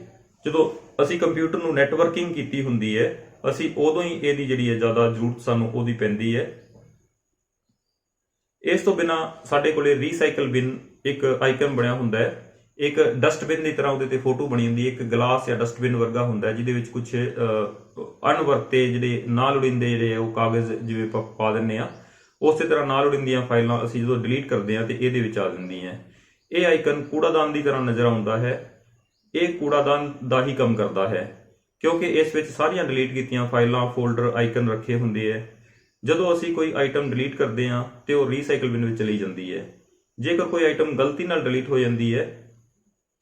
ਜਦੋਂ ਅਸੀਂ ਕੰਪਿਊਟਰ ਨੂੰ ਨੈਟਵਰਕਿੰਗ ਕੀਤੀ ਹੁੰਦੀ ਹੈ ਅਸੀਂ ਉਦੋਂ ਹੀ ਇਹਦੀ ਜਿਹੜੀ ਹੈ ਜ਼ਿਆਦਾ ਜ਼ਰੂਰਤ ਸਾਨੂੰ ਉਹਦੀ ਪੈਂਦੀ ਹੈ। ਇਸ ਤੋਂ ਬਿਨਾ ਸਾਡੇ ਕੋਲੇ ਰੀਸਾਈਕਲ ਬਿਨ ਇੱਕ ਆਈਕਨ ਬਣਿਆ ਹੁੰਦਾ ਹੈ। ਇੱਕ ਡਸਟਬਿਨ ਦੀ ਤਰ੍ਹਾਂ ਉਹਦੇ ਤੇ ਫੋਟੋ ਬਣੀ ਹੁੰਦੀ ਹੈ। ਇੱਕ ਗਲਾਸ ਜਾਂ ਡਸਟਬਿਨ ਵਰਗਾ ਹੁੰਦਾ ਜਿਹਦੇ ਵਿੱਚ ਕੁਝ ਅਣਵਰਤੇ ਜਿਹੜੇ ਨਾ ਲੋੜੀਂਦੇ ਜਿਹੜੇ ਉਹ ਕਾਗਜ਼ ਜਿਵੇਂ ਪਾ ਦਿੰਦੇ ਆ, ਉਸੇ ਤਰ੍ਹਾਂ ਨਾ ਲੋੜੀਂਦੀਆਂ ਫਾਈਲਾਂ ਅਸੀਂ ਜਦੋਂ ਡਿਲੀਟ ਕਰਦੇ ਹਾਂ ਤੇ ਇਹਦੇ ਵਿੱਚ ਆ ਜਾਂਦੀਆਂ। ਇਹ ਆਈਕਨ ਕੂੜਾਦਾਨ ਦੀ ਤਰ੍ਹਾਂ ਨਜ਼ਰ ਆਉਂਦਾ ਹੈ। ਇਹ ਕੂੜਾਦਾਨ ਦਾ ਹੀ ਕੰਮ ਕਰਦਾ ਹੈ ਕਿਉਂਕਿ ਇਸ ਵਿੱਚ ਸਾਰੀਆਂ ਡਿਲੀਟ ਕੀਤੀਆਂ ਫਾਈਲਾਂ, ਫੋਲਡਰ, ਆਈਕਨ ਰੱਖੇ ਹੁੰਦੇ ਹੈ। ਜਦੋਂ ਅਸੀਂ ਕੋਈ ਆਈਟਮ ਡਿਲੀਟ ਕਰਦੇ ਹਾਂ ਤੇ ਉਹ ਰੀਸਾਈਕਲ ਬਿਨ ਵਿੱਚ ਚਲੀ ਜਾਂਦੀ ਹੈ। ਜੇਕਰ ਕੋਈ ਆਈਟਮ ਗਲਤੀ ਨਾਲ ਡਿਲੀਟ ਹੋ ਜਾਂਦੀ ਹੈ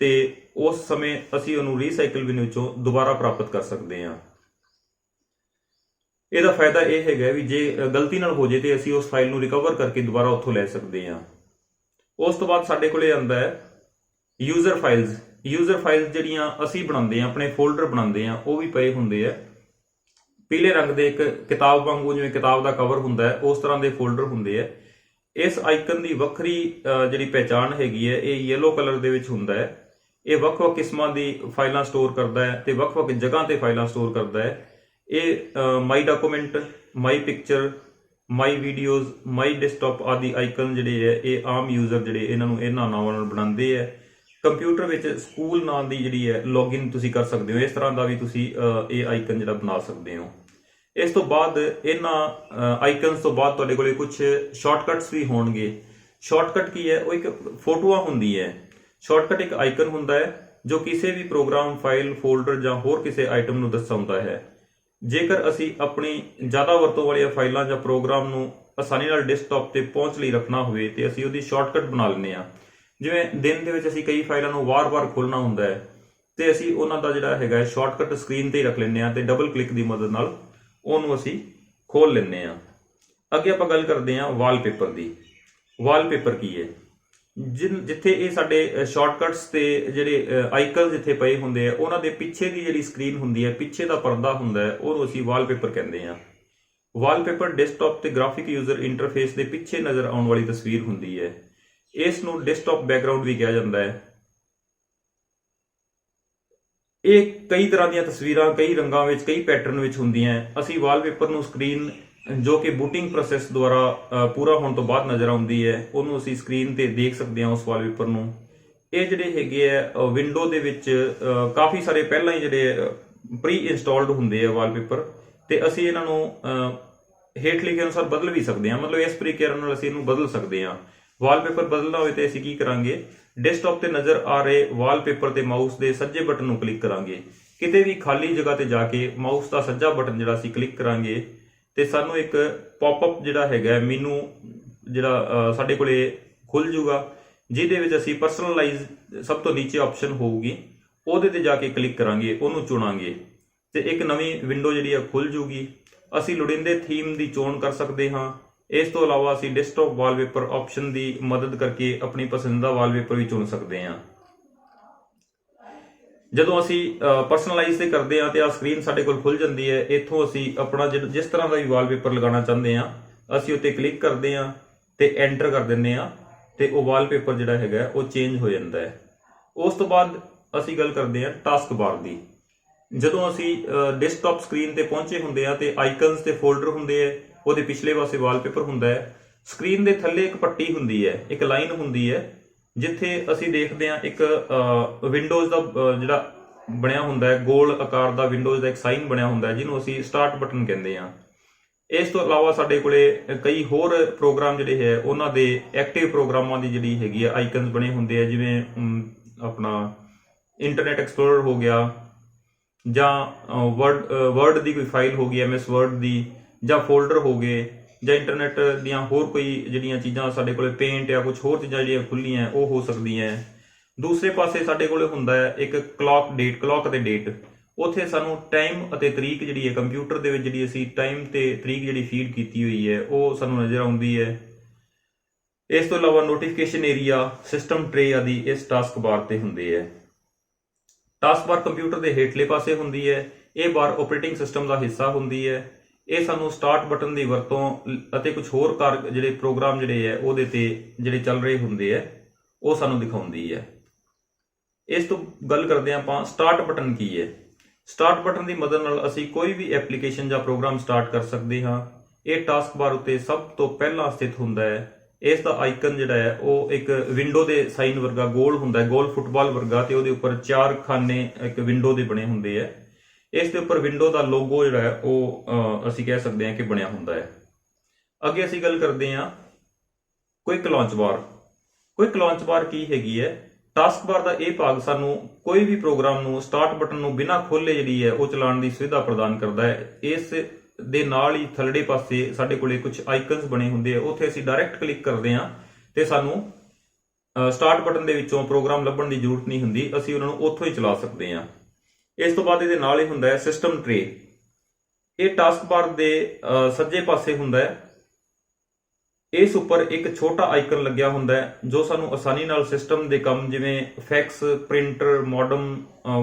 ਤੇ ਉਸ ਸਮੇਂ ਅਸੀਂ ਉਹਨੂੰ ਰੀਸਾਈਕਲ ਬਿਨ ਵਿੱਚੋਂ ਦੁਬਾਰਾ ਪ੍ਰਾਪਤ ਕਰ ਸਕਦੇ ਹਾਂ। ਇਹਦਾ ਫਾਇਦਾ ਇਹ ਹੈਗਾ ਵੀ ਜੇ ਗਲਤੀ ਨਾਲ ਹੋ ਜੇ ਤੇ ਅਸੀਂ ਉਸ ਫਾਈਲ ਨੂੰ ਰਿਕਵਰ ਕਰਕੇ ਦੁਬਾਰਾ ਉੱਥੋਂ ਲੈ ਸਕਦੇ ਹਾਂ। ਉਸ ਤੋਂ ਬਾਅਦ ਸਾਡੇ ਕੋਲੇ ਆਉਂਦਾ ਹੈ ਯੂਜ਼ਰ ਫਾਈਲਸ। ਯੂਜ਼ਰ ਫਾਈਲਸ ਜਿਹੜੀਆਂ ਅਸੀਂ ਬਣਾਉਂਦੇ ਹਾਂ, ਆਪਣੇ ਫੋਲਡਰ ਬਣਾਉਂਦੇ ਹਾਂ, ਉਹ ਵੀ ਪਏ ਹੁੰਦੇ ਆ ਪੀਲੇ ਰੰਗ ਦੇ। ਇੱਕ ਕਿਤਾਬ ਵਾਂਗੂ ਜਿਵੇਂ ਕਿਤਾਬ ਦਾ ਕਵਰ ਹੁੰਦਾ ਹੈ ਉਸ ਤਰ੍ਹਾਂ ਦੇ ਫੋਲਡਰ ਹੁੰਦੇ ਆ। ਇਸ ਆਈਕਨ ਦੀ ਵੱਖਰੀ ਜਿਹੜੀ ਪਹਿਚਾਣ ਹੈਗੀ ਹੈ ਇਹ ਯੈਲੋ ਕਲਰ ਦੇ ਵਿੱਚ ਹੁੰਦਾ ਹੈ। ਇਹ ਵੱਖ-ਵੱਖ ਕਿਸਮਾਂ ਦੀ ਫਾਈਲਾਂ ਸਟੋਰ ਕਰਦਾ ਹੈ ਤੇ ਵੱਖ-ਵੱਖ ਜਗ੍ਹਾ ਤੇ ਫਾਈਲਾਂ ਸਟੋਰ ਕਰਦਾ ਹੈ। ਇਹ ਮਾਈ ਡਾਕੂਮੈਂਟ, ਮਾਈ ਪਿਕਚਰ, ਮਾਈ ਵੀਡੀਓਜ਼, ਮਾਈ ਡੈਸਕਟਾਪ ਆਦਿ ਆਈਕਨ ਜਿਹੜੇ ਹੈ ਇਹ ਆਮ ਯੂਜ਼ਰ ਜਿਹੜੇ ਇਹਨਾਂ ਨਾਵਾਂ ਨਾਲ ਬਣਾਉਂਦੇ ਹੈ। ਕੰਪਿਊਟਰ ਵਿੱਚ ਸਕੂਲ ਨਾਂ ਦੀ ਜਿਹੜੀ ਹੈ ਲੌਗਇਨ ਤੁਸੀਂ ਕਰ ਸਕਦੇ ਹੋ। ਇਸ ਤਰ੍ਹਾਂ ਦਾ ਵੀ ਤੁਸੀਂ ਇਹ ਆਈਕਨ ਜਿਹੜਾ ਬਣਾ ਸਕਦੇ ਹੋ। ਇਸ ਤੋਂ ਬਾਅਦ ਇਹਨਾਂ ਆਈਕਨਸ ਤੋਂ ਬਾਅਦ ਤੁਹਾਡੇ ਕੋਲੇ ਕੁਝ ਸ਼ਾਰਟਕਟਸ ਵੀ ਹੋਣਗੇ। ਸ਼ਾਰਟਕਟ ਕੀ ਹੈ? ਉਹ ਇੱਕ ਫੋਟੋਆਂ ਹੁੰਦੀ ਹੈ। ਸ਼ਾਰਟਕਟ ਇੱਕ ਆਈਕਨ ਹੁੰਦਾ ਹੈ ਜੋ ਕਿਸੇ ਵੀ ਪ੍ਰੋਗਰਾਮ, ਫਾਈਲ, ਫੋਲਡਰ ਜਾਂ ਹੋਰ ਕਿਸੇ ਆਈਟਮ ਨੂੰ ਦਰਸਾਉਂਦਾ ਹੈ। ਜੇਕਰ ਅਸੀਂ ਆਪਣੀ ਜ਼ਿਆਦਾ ਵਰਤੋਂ ਵਾਲੀਆਂ ਫਾਈਲਾਂ ਜਾਂ ਪ੍ਰੋਗਰਾਮ ਨੂੰ ਆਸਾਨੀ ਨਾਲ ਡੈਸਕਟਾਪ ਤੇ ਪਹੁੰਚ ਲਈ ਰੱਖਣਾ ਹੋਵੇ ਤੇ ਅਸੀਂ ਉਹਦੀ ਸ਼ਾਰਟਕਟ ਬਣਾ ਲੈਂਦੇ ਹਾਂ। ਜਿਵੇਂ ਦਿਨ ਦੇ ਵਿੱਚ ਅਸੀਂ ਕਈ ਫਾਈਲਾਂ ਨੂੰ ਵਾਰ-ਵਾਰ ਖੋਲ੍ਹਣਾ ਹੁੰਦਾ ਹੈ ਤੇ ਅਸੀਂ ਉਹਨਾਂ ਦਾ ਜਿਹੜਾ ਹੈਗਾ ਸ਼ਾਰਟਕਟ ਸਕਰੀਨ ਤੇ ਹੀ ਰੱਖ ਲੈਂਦੇ ਹਾਂ ਤੇ ਡਬਲ ਕਲਿੱਕ ਦੀ ਮਦਦ ਨਾਲ ਉਹਨੂੰ ਅਸੀਂ ਖੋਲ ਲੈਂਦੇ ਹਾਂ। ਅੱਗੇ ਆਪਾਂ ਗੱਲ ਕਰਦੇ ਹਾਂ ਵਾਲਪੇਪਰ ਦੀ। ਵਾਲਪੇਪਰ ਕੀ ਹੈ? ਜਿੱਥੇ ਇਹ ਸਾਡੇ ਸ਼ਾਰਟਕਟਸ ਤੇ ਜਿਹੜੇ ਆਈਕਨਸ ਜਿੱਥੇ ਪਏ ਹੁੰਦੇ ਆ, ਉਹਨਾਂ ਦੇ ਪਿੱਛੇ ਦੀ ਜਿਹੜੀ ਸਕਰੀਨ ਹੁੰਦੀ ਹੈ, ਪਿੱਛੇ ਦਾ ਪਰਦਾ ਹੁੰਦਾ ਹੈ, ਉਹਨੂੰ ਅਸੀਂ ਵਾਲਪੇਪਰ ਕਹਿੰਦੇ ਆ। ਵਾਲਪੇਪਰ ਡੈਸਕਟਾਪ ਤੇ ਗ੍ਰਾਫਿਕ ਯੂਜ਼ਰ ਇੰਟਰਫੇਸ ਦੇ ਪਿੱਛੇ ਨਜ਼ਰ ਆਉਣ ਵਾਲੀ ਤਸਵੀਰ ਹੁੰਦੀ ਹੈ। ਇਸ ਨੂੰ ਡੈਸਕਟਾਪ ਬੈਕਗ੍ਰਾਉਂਡ ਵੀ ਕਿਹਾ ਜਾਂਦਾ ਹੈ। ਇਹ ਕਈ ਤਰ੍ਹਾਂ ਦੀਆਂ ਤਸਵੀਰਾਂ, ਕਈ ਰੰਗਾਂ ਵਿੱਚ, ਕਈ ਪੈਟਰਨ ਵਿੱਚ ਹੁੰਦੀਆਂ। ਅਸੀਂ ਵਾਲਪੇਪਰ ਨੂੰ ਸਕਰੀਨ ਜੋ ਕਿ ਬੂਟਿੰਗ ਪ੍ਰੋਸੈਸ ਦੁਆਰਾ ਪੂਰਾ ਹੋਣ ਤੋਂ ਬਾਅਦ ਨਜ਼ਰ ਆਉਂਦੀ ਹੈ, ਉਹਨੂੰ ਅਸੀਂ ਸਕਰੀਨ ਤੇ ਦੇਖ ਸਕਦੇ ਹਾਂ ਉਸ ਵਾਲਪੇਪਰ ਨੂੰ। ਇਹ ਜਿਹੜੇ ਹੈਗੇ ਆ ਵਿੰਡੋ ਦੇ ਵਿੱਚ ਕਾਫੀ ਸਾਰੇ ਪਹਿਲਾਂ ਹੀ ਜਿਹੜੇ ਪ੍ਰੀ ਇੰਸਟਾਲਡ ਹੁੰਦੇ ਆ ਵਾਲਪੇਪਰ, ਤੇ ਅਸੀਂ ਇਹਨਾਂ ਨੂੰ ਹੇਠ ਲਿਖੇ ਅਨੁਸਾਰ ਬਦਲ ਵੀ ਸਕਦੇ ਹਾਂ। ਮਤਲਬ ਇਸ ਪ੍ਰਕਿਰਿਆ ਨਾਲ ਅਸੀਂ ਇਹਨੂੰ ਬਦਲ ਸਕਦੇ ਹਾਂ। ਵਾਲਪੇਪਰ ਬਦਲਣਾ ਹੋਵੇ ਤੇ ਅਸੀਂ ਕੀ ਕਰਾਂਗੇ, ਡੈਸਕਟਾਪ ਤੇ ਨਜ਼ਰ ਆ ਰਹੇ ਵਾਲਪੇਪਰ ਤੇ ਮਾਊਸ ਦੇ ਸੱਜੇ ਬਟਨ ਨੂੰ ਕਲਿੱਕ ਕਰਾਂਗੇ। ਕਿਤੇ ਵੀ ਖਾਲੀ ਜਗ੍ਹਾ ਤੇ ਜਾ ਕੇ ਮਾਊਸ ਦਾ ਸੱਜਾ ਬਟਨ ਜਿਹੜਾ ਅਸੀਂ ਕਲਿੱਕ ਕਰਾਂਗੇ ਤੇ ਸਾਨੂੰ ਇੱਕ ਪੌਪਅਪ ਜਿਹੜਾ ਹੈਗਾ ਮੈਨੂ ਜਿਹੜਾ ਸਾਡੇ ਕੋਲੇ ਖੁੱਲ ਜੂਗਾ, ਜਿਹਦੇ ਵਿੱਚ ਅਸੀਂ ਪਰਸਨਲਾਈਜ਼ ਸਭ ਤੋਂ ਨੀਚੇ ਆਪਸ਼ਨ ਹੋਊਗੀ, ਉਹਦੇ ਤੇ ਜਾ ਕੇ ਕਲਿੱਕ ਕਰਾਂਗੇ, ਉਹਨੂੰ ਚੁਣਾਂਗੇ ਤੇ ਇੱਕ ਨਵੀਂ ਵਿੰਡੋ ਜਿਹੜੀ ਆ ਖੁੱਲ ਜੂਗੀ। ਅਸੀਂ ਲੋੜੀਂਦੇ ਥੀਮ ਦੀ ਚੋਣ ਕਰ ਸਕਦੇ ਹਾਂ। ਇਸ ਤੋਂ ਇਲਾਵਾ ਅਸੀਂ ਡੈਸਕਟਾਪ ਵਾਲਪੇਪਰ ਆਪਸ਼ਨ ਦੀ ਮਦਦ ਕਰਕੇ ਆਪਣੀ ਪਸੰਦੀਦਾ ਵਾਲਪੇਪਰ ਵੀ ਚੁਣ ਸਕਦੇ ਹਾਂ। ਜਦੋਂ ਅਸੀਂ ਪਰਸਨਲਾਈਜ਼ ਤੇ ਕਰਦੇ ਹਾਂ ਤੇ ਆ ਸਕਰੀਨ ਸਾਡੇ ਕੋਲ ਖੁੱਲ ਜਾਂਦੀ ਹੈ। ਇੱਥੋਂ ਅਸੀਂ ਆਪਣਾ ਜਿਸ ਤਰ੍ਹਾਂ ਦਾ ਵੀ ਵਾਲਪੇਪਰ ਲਗਾਉਣਾ ਚਾਹੁੰਦੇ ਹਾਂ, ਅਸੀਂ ਉੱਤੇ ਕਲਿੱਕ ਕਰਦੇ ਹਾਂ ਤੇ ਐਂਟਰ ਕਰ ਦਿੰਦੇ ਹਾਂ ਤੇ ਉਹ ਵਾਲਪੇਪਰ ਜਿਹੜਾ ਹੈਗਾ ਉਹ ਚੇਂਜ ਹੋ ਜਾਂਦਾ ਹੈ। ਉਸ ਤੋਂ ਬਾਅਦ ਅਸੀਂ ਗੱਲ ਕਰਦੇ ਹਾਂ ਟਾਸਕ ਬਾਰ ਦੀ। ਜਦੋਂ ਅਸੀਂ ਡੈਸਕਟਾਪ ਸਕਰੀਨ ਤੇ ਪਹੁੰਚੇ ਹੁੰਦੇ ਆ ਤੇ ਆਈਕਨਸ ਤੇ ਫੋਲਡਰ ਹੁੰਦੇ ਆ, ਉਹਦੇ ਪਿਛਲੇ ਪਾਸੇ ਵਾਲਪੇਪਰ ਹੁੰਦਾ ਹੈ। ਸਕਰੀਨ ਦੇ ਥੱਲੇ ਇੱਕ ਪੱਟੀ ਹੁੰਦੀ ਹੈ, ਇੱਕ ਲਾਈਨ ਹੁੰਦੀ ਹੈ, ਜਿੱਥੇ ਅਸੀਂ ਦੇਖਦੇ ਹਾਂ ਇੱਕ ਵਿੰਡੋਜ਼ ਦਾ ਜਿਹੜਾ ਬਣਿਆ ਹੁੰਦਾ ਹੈ, ਗੋਲ ਆਕਾਰ ਦਾ ਵਿੰਡੋਜ਼ ਦਾ ਇੱਕ ਸਾਈਨ ਬਣਿਆ ਹੁੰਦਾ ਹੈ, ਜਿਹਨੂੰ ਅਸੀਂ ਸਟਾਰਟ ਬਟਨ ਕਹਿੰਦੇ ਹਾਂ। ਇਸ ਤੋਂ ਇਲਾਵਾ ਸਾਡੇ ਕੋਲੇ ਕਈ ਹੋਰ ਪ੍ਰੋਗਰਾਮ ਜਿਹੜੇ ਹੈ, ਉਹਨਾਂ ਦੇ ਐਕਟਿਵ ਪ੍ਰੋਗਰਾਮਾਂ ਦੀ ਜਿਹੜੀ ਹੈਗੀ ਆ ਆਈਕਨਸ ਬਣੇ ਹੁੰਦੇ ਆ, ਜਿਵੇਂ ਆਪਣਾ ਇੰਟਰਨੈਟ ਐਕਸਪਲੋਰਰ ਹੋ ਗਿਆ, ਜਾਂ ਵਰਡ ਦੀ ਕੋਈ ਫਾਈਲ ਹੋ ਗਈ, MS ਵਰਡ ਦੀ, ਜਾਂ ਫੋਲਡਰ ਹੋ ਗਏ, ਜਾਂ ਇੰਟਰਨੈਟ ਦੀਆਂ ਹੋਰ ਕੋਈ ਜਿਹੜੀਆਂ ਚੀਜ਼ਾਂ ਸਾਡੇ ਕੋਲੇ ਪੇਂਟ ਜਾਂ ਕੁਝ ਹੋਰ ਚੀਜ਼ਾਂ ਜਿਹੜੀਆਂ ਖੁੱਲੀਆਂ ਉਹ ਹੋ ਸਕਦੀਆਂ। ਦੂਸਰੇ ਪਾਸੇ ਸਾਡੇ ਕੋਲੇ ਹੁੰਦਾ ਹੈ ਇੱਕ ਕਲੌਕ ਅਤੇ ਡੇਟ। ਉੱਥੇ ਸਾਨੂੰ ਟਾਈਮ ਅਤੇ ਤਰੀਕ ਜਿਹੜੀ ਹੈ ਕੰਪਿਊਟਰ ਦੇ ਵਿੱਚ, ਜਿਹੜੀ ਅਸੀਂ ਟਾਈਮ ਤੇ ਤਰੀਕ ਜਿਹੜੀ ਫੀਡ ਕੀਤੀ ਹੋਈ ਹੈ ਉਹ ਸਾਨੂੰ ਨਜ਼ਰ ਆਉਂਦੀ ਹੈ। ਇਸ ਤੋਂ ਇਲਾਵਾ ਨੋਟੀਫਿਕੇਸ਼ਨ ਏਰੀਆ, ਸਿਸਟਮ ਟਰੇ ਆਦਿ ਇਸ ਟਾਸਕ ਬਾਰ ਤੇ ਹੁੰਦੇ ਹੈ। ਟਾਸਕ ਬਾਰ ਕੰਪਿਊਟਰ ਦੇ ਹੇਠਲੇ ਪਾਸੇ ਹੁੰਦੀ ਹੈ। ਇਹ ਬਾਰ ਆਪਰੇਟਿੰਗ ਸਿਸਟਮ ਦਾ ਹਿੱਸਾ ਹੁੰਦੀ ਹੈ। ਇਹ ਸਾਨੂੰ ਸਟਾਰਟ ਬਟਨ ਦੀ ਵਰਤੋਂ ਅਤੇ ਕੁਝ ਹੋਰ ਜਿਹੜੇ ਪ੍ਰੋਗਰਾਮ ਜਿਹੜੇ ਹੈ ਉਹਦੇ ਤੇ ਜਿਹੜੇ ਚੱਲ ਰਹੇ ਹੁੰਦੇ ਆ ਉਹ ਸਾਨੂੰ ਦਿਖਾਉਂਦੀ ਹੈ। ਇਸ ਤੋਂ ਗੱਲ ਕਰਦੇ ਹਾਂ ਆਪਾਂ ਸਟਾਰਟ ਬਟਨ ਕੀ ਹੈ। ਸਟਾਰਟ ਬਟਨ ਦੀ ਮਦਦ ਨਾਲ ਅਸੀਂ ਕੋਈ ਵੀ ਐਪਲੀਕੇਸ਼ਨ ਜਾਂ ਪ੍ਰੋਗਰਾਮ ਸਟਾਰਟ ਕਰ ਸਕਦੇ ਹਾਂ। ਇਹ ਟਾਸਕ ਬਾਰ ਉੱਤੇ ਸਭ ਤੋਂ ਪਹਿਲਾਂ ਸਥਿਤ ਹੁੰਦਾ ਹੈ। ਇਸ ਦਾ ਆਈਕਨ ਜਿਹੜਾ ਹੈ ਉਹ ਇੱਕ ਵਿੰਡੋ ਦੇ ਸਾਈਨ ਵਰਗਾ ਗੋਲ ਹੁੰਦਾ ਹੈ, ਗੋਲ ਫੁੱਟਬਾਲ ਵਰਗਾ, ਤੇ ਉਹਦੇ ਉੱਪਰ 4 ਖਾਨੇ ਇੱਕ ਵਿੰਡੋ ਦੇ ਬਣੇ ਹੁੰਦੇ ਆ। ਇਸ ਦੇ ਉੱਪਰ ਵਿੰਡੋ ਦਾ ਲੋਗੋ ਜਿਹੜਾ ਹੈ ਉਹ ਅਸੀਂ ਕਹਿ ਸਕਦੇ ਹਾਂ ਕਿ ਬਣਿਆ ਹੁੰਦਾ ਹੈ। ਅੱਗੇ ਅਸੀਂ ਗੱਲ ਕਰਦੇ ਹਾਂ ਕੁਇਕ ਲਾਂਚ ਬਾਰ। ਕੁਇਕ ਲਾਂਚ ਬਾਰ ਕੀ ਹੈਗੀ ਹੈ? ਟਾਸਕ ਬਾਰ ਦਾ ਇਹ ਭਾਗ ਸਾਨੂੰ ਕੋਈ ਵੀ ਪ੍ਰੋਗਰਾਮ ਨੂੰ ਸਟਾਰਟ ਬਟਨ ਨੂੰ ਬਿਨਾਂ ਖੋਲੇ ਜਿਹੜੀ ਹੈ ਉਹ ਚਲਾਉਣ ਦੀ ਸੁਵਿਧਾ ਪ੍ਰਦਾਨ ਕਰਦਾ ਹੈ। ਇਸ ਦੇ ਨਾਲ ਹੀ ਥੱਲੜੇ ਪਾਸੇ ਸਾਡੇ ਕੋਲੇ ਕੁਝ ਆਈਕਨਸ ਬਣੇ ਹੁੰਦੇ ਆ, ਉੱਥੇ ਅਸੀਂ ਡਾਇਰੈਕਟ ਕਲਿੱਕ ਕਰਦੇ ਹਾਂ ਤੇ ਸਾਨੂੰ ਸਟਾਰਟ ਬਟਨ ਦੇ ਵਿੱਚੋਂ ਪ੍ਰੋਗਰਾਮ ਲੱਭਣ ਦੀ ਜ਼ਰੂਰਤ ਨਹੀਂ ਹੁੰਦੀ, ਅਸੀਂ ਉਹਨਾਂ ਨੂੰ ਉੱਥੋਂ ਹੀ ਚਲਾ ਸਕਦੇ ਹਾਂ। ਇਸ ਤੋਂ ਬਾਅਦ ਇਹਦੇ ਨਾਲ ਹੀ ਹੁੰਦਾ ਹੈ ਸਿਸਟਮ ਟਰੇ। ਇਹ ਟਾਸਕ ਬਾਰ ਦੇ ਸੱਜੇ ਪਾਸੇ ਹੁੰਦਾ ਹੈ। ਇਸ ਉੱਪਰ ਇੱਕ ਛੋਟਾ ਆਈਕਨ ਲੱਗਿਆ ਹੁੰਦਾ ਹੈ ਜੋ ਸਾਨੂੰ ਆਸਾਨੀ ਨਾਲ ਸਿਸਟਮ ਦੇ ਕੰਮ ਜਿਵੇਂ ਫੈਕਸ, ਪ੍ਰਿੰਟਰ, ਮੋਡਮ,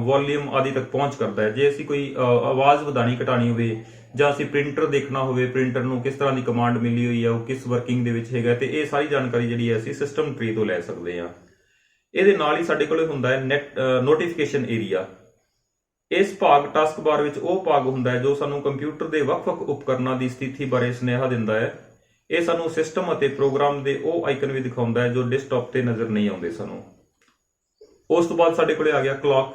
ਵੋਲਿਊਮ ਆਦਿ ਤੱਕ ਪਹੁੰਚ ਕਰਦਾ ਹੈ। ਜੇ ਅਸੀਂ ਕੋਈ ਆਵਾਜ਼ ਵਧਾਣੀ ਘਟਾਣੀ ਹੋਵੇ, ਜਾਂ ਅਸੀਂ ਪ੍ਰਿੰਟਰ ਦੇਖਣਾ ਹੋਵੇ, ਪ੍ਰਿੰਟਰ ਨੂੰ ਕਿਸ ਤਰ੍ਹਾਂ ਦੀ ਕਮਾਂਡ ਮਿਲੀ ਹੋਈ ਹੈ, ਉਹ ਕਿਸ ਵਰਕਿੰਗ ਦੇ ਵਿੱਚ ਹੈਗਾ, ਤੇ ਇਹ ਸਾਰੀ ਜਾਣਕਾਰੀ ਜਿਹੜੀ ਹੈ ਅਸੀਂ ਸਿਸਟਮ ਟਰੀ ਤੋਂ ਲੈ ਸਕਦੇ ਹਾਂ। ਇਹਦੇ ਨਾਲ ਹੀ ਸਾਡੇ ਕੋਲੇ ਹੁੰਦਾ ਹੈ ਨੋਟੀਫਿਕੇਸ਼ਨ ਏਰੀਆ। ਇਸ ਭਾਗ ਟਾਸਕ ਬਾਰ ਵਿੱਚ ਉਹ ਭਾਗ ਹੁੰਦਾ ਹੈ ਜੋ ਸਾਨੂੰ ਕੰਪਿਊਟਰ ਦੇ ਵੱਖ-ਵੱਖ ਉਪਕਰਨਾਂ ਦੀ ਸਥਿਤੀ ਬਾਰੇ ਸੁਨੇਹਾ ਦਿੰਦਾ ਹੈ। ਇਹ ਸਾਨੂੰ ਸਿਸਟਮ ਅਤੇ ਪ੍ਰੋਗਰਾਮ ਦੇ ਉਹ ਆਈਕਨ ਵੀ ਦਿਖਾਉਂਦਾ ਹੈ ਜੋ ਡੈਸਕਟਾਪ ਤੇ ਨਜ਼ਰ ਨਹੀਂ ਆਉਂਦੇ ਸਾਨੂੰ। ਉਸ ਤੋਂ ਬਾਅਦ ਸਾਡੇ ਕੋਲੇ ਆ ਗਿਆ ਕਲੌਕ।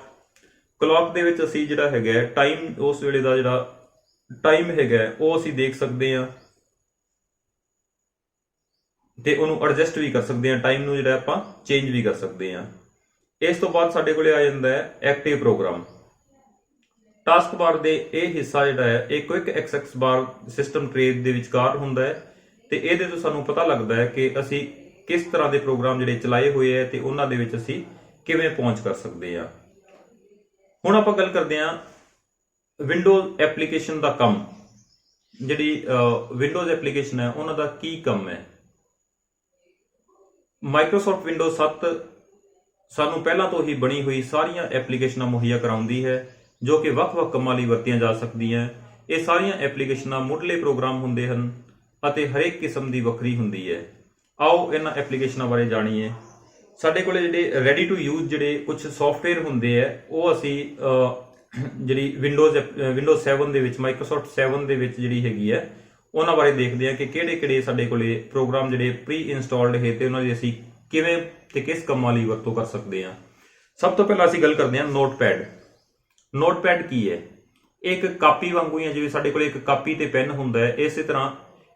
ਕਲੌਕ ਦੇ ਵਿੱਚ ਅਸੀਂ ਜਿਹੜਾ ਹੈਗਾ ਟਾਈਮ, ਉਸ ਵੇਲੇ ਦਾ ਜਿਹੜਾ ਟਾਈਮ ਹੈਗਾ ਉਹ ਅਸੀਂ ਦੇਖ ਸਕਦੇ ਹਾਂ ਤੇ ਉਹਨੂੰ ਐਡਜਸਟ ਵੀ ਕਰ ਸਕਦੇ ਹਾਂ। ਟਾਈਮ ਨੂੰ ਜਿਹੜਾ ਆਪਾਂ ਚੇਂਜ ਵੀ ਕਰ ਸਕਦੇ ਹਾਂ। ਇਸ ਤੋਂ ਬਾਅਦ ਸਾਡੇ ਕੋਲੇ ਆ ਜਾਂਦਾ ਹੈ ਐਕਟਿਵ ਪ੍ਰੋਗਰਾਮ। ਟਾਸਕ ਬਾਰ ਦੇ ਇਹ ਹਿੱਸਾ ਜਿਹੜਾ ਹੈ ਇਹ ਕੁਇਕ ਐਕਸੈਸ ਬਾਰ ਸਿਸਟਮ ਟਰੇ ਦੇ ਵਿਚਕਾਰ ਹੁੰਦਾ ਹੈ, ਤੇ ਇਹਦੇ ਤੋਂ ਸਾਨੂੰ ਪਤਾ ਲੱਗਦਾ ਹੈ ਕਿ ਅਸੀਂ ਕਿਸ ਤਰ੍ਹਾਂ ਦੇ ਪ੍ਰੋਗਰਾਮ ਜਿਹੜੇ ਚਲਾਏ ਹੋਏ ਹੈ ਤੇ ਉਹਨਾਂ ਦੇ ਵਿੱਚ ਅਸੀਂ ਕਿਵੇਂ ਪਹੁੰਚ ਕਰ ਸਕਦੇ ਹਾਂ। ਹੁਣ ਆਪਾਂ ਗੱਲ ਕਰਦੇ ਹਾਂ ਵਿੰਡੋਜ਼ ਐਪਲੀਕੇਸ਼ਨ ਦਾ ਕੰਮ। ਜਿਹੜੀ ਵਿੰਡੋਜ਼ ਐਪਲੀਕੇਸ਼ਨ ਹੈ ਉਹਨਾਂ ਦਾ ਕੀ ਕੰਮ ਹੈ। ਮਾਈਕਰੋਸਾਫਟ ਵਿੰਡੋਜ਼ 7 ਸਾਨੂੰ ਪਹਿਲਾਂ ਤੋਂ ਹੀ ਬਣੀ ਹੋਈ ਸਾਰੀਆਂ ਐਪਲੀਕੇਸ਼ਨਾਂ ਮੁਹੱਈਆ ਕਰਾਉਂਦੀ ਹੈ ਜੋ ਕਿ ਵੱਖ-ਵੱਖ ਕੰਮਾਂ ਲਈ ਵਰਤੀਆਂ ਜਾ ਸਕਦੀਆਂ। ਇਹ ਸਾਰੀਆਂ ਐਪਲੀਕੇਸ਼ਨਾਂ ਮੁੱਢਲੇ ਪ੍ਰੋਗਰਾਮ ਹੁੰਦੇ ਹਨ ਅਤੇ ਹਰੇਕ ਕਿਸਮ ਦੀ ਵੱਖਰੀ ਹੁੰਦੀ ਹੈ। ਆਓ ਇਹਨਾਂ ਐਪਲੀਕੇਸ਼ਨਾਂ ਬਾਰੇ ਜਾਣੀਏ। ਸਾਡੇ ਕੋਲੇ ਜਿਹੜੇ ਰੈਡੀ ਟੂ ਯੂਜ਼ ਜਿਹੜੇ ਕੁਝ ਸੌਫਟਵੇਅਰ ਹੁੰਦੇ ਆ, ਉਹ ਅਸੀਂ ਜਿਹੜੀ ਵਿੰਡੋਜ਼ 7 ਦੇ ਵਿੱਚ, ਮਾਈਕਰੋਸਾਫਟ 7 ਦੇ ਵਿੱਚ ਜਿਹੜੀ ਹੈਗੀ ਹੈ, ਉਹਨਾਂ ਬਾਰੇ ਦੇਖਦੇ ਹਾਂ ਕਿ ਕਿਹੜੇ ਸਾਡੇ ਕੋਲੇ ਪ੍ਰੋਗਰਾਮ ਜਿਹੜੇ ਪ੍ਰੀ ਇੰਸਟਾਲਡ ਹੈ ਤੇ ਉਹਨਾਂ ਦੀ ਅਸੀਂ ਕਿਵੇਂ ਤੇ ਕਿਸ ਕੰਮਾਂ ਲਈ ਵਰਤੋਂ ਕਰ ਸਕਦੇ ਹਾਂ। ਸਭ ਤੋਂ ਪਹਿਲਾਂ ਅਸੀਂ ਗੱਲ ਕਰਦੇ ਹਾਂ ਨੋਟਪੈਡ। ਨੋਟਪੈਡ ਕੀ ਹੈ? ਇਹ ਇੱਕ ਕਾਪੀ ਵਾਂਗੂ ਹੀ ਹੈ, ਜਿਵੇਂ ਸਾਡੇ ਕੋਲੇ ਇੱਕ ਕਾਪੀ ਤੇ ਪੈਨ ਹੁੰਦਾ ਹੈ, ਇਸੇ ਤਰ੍ਹਾਂ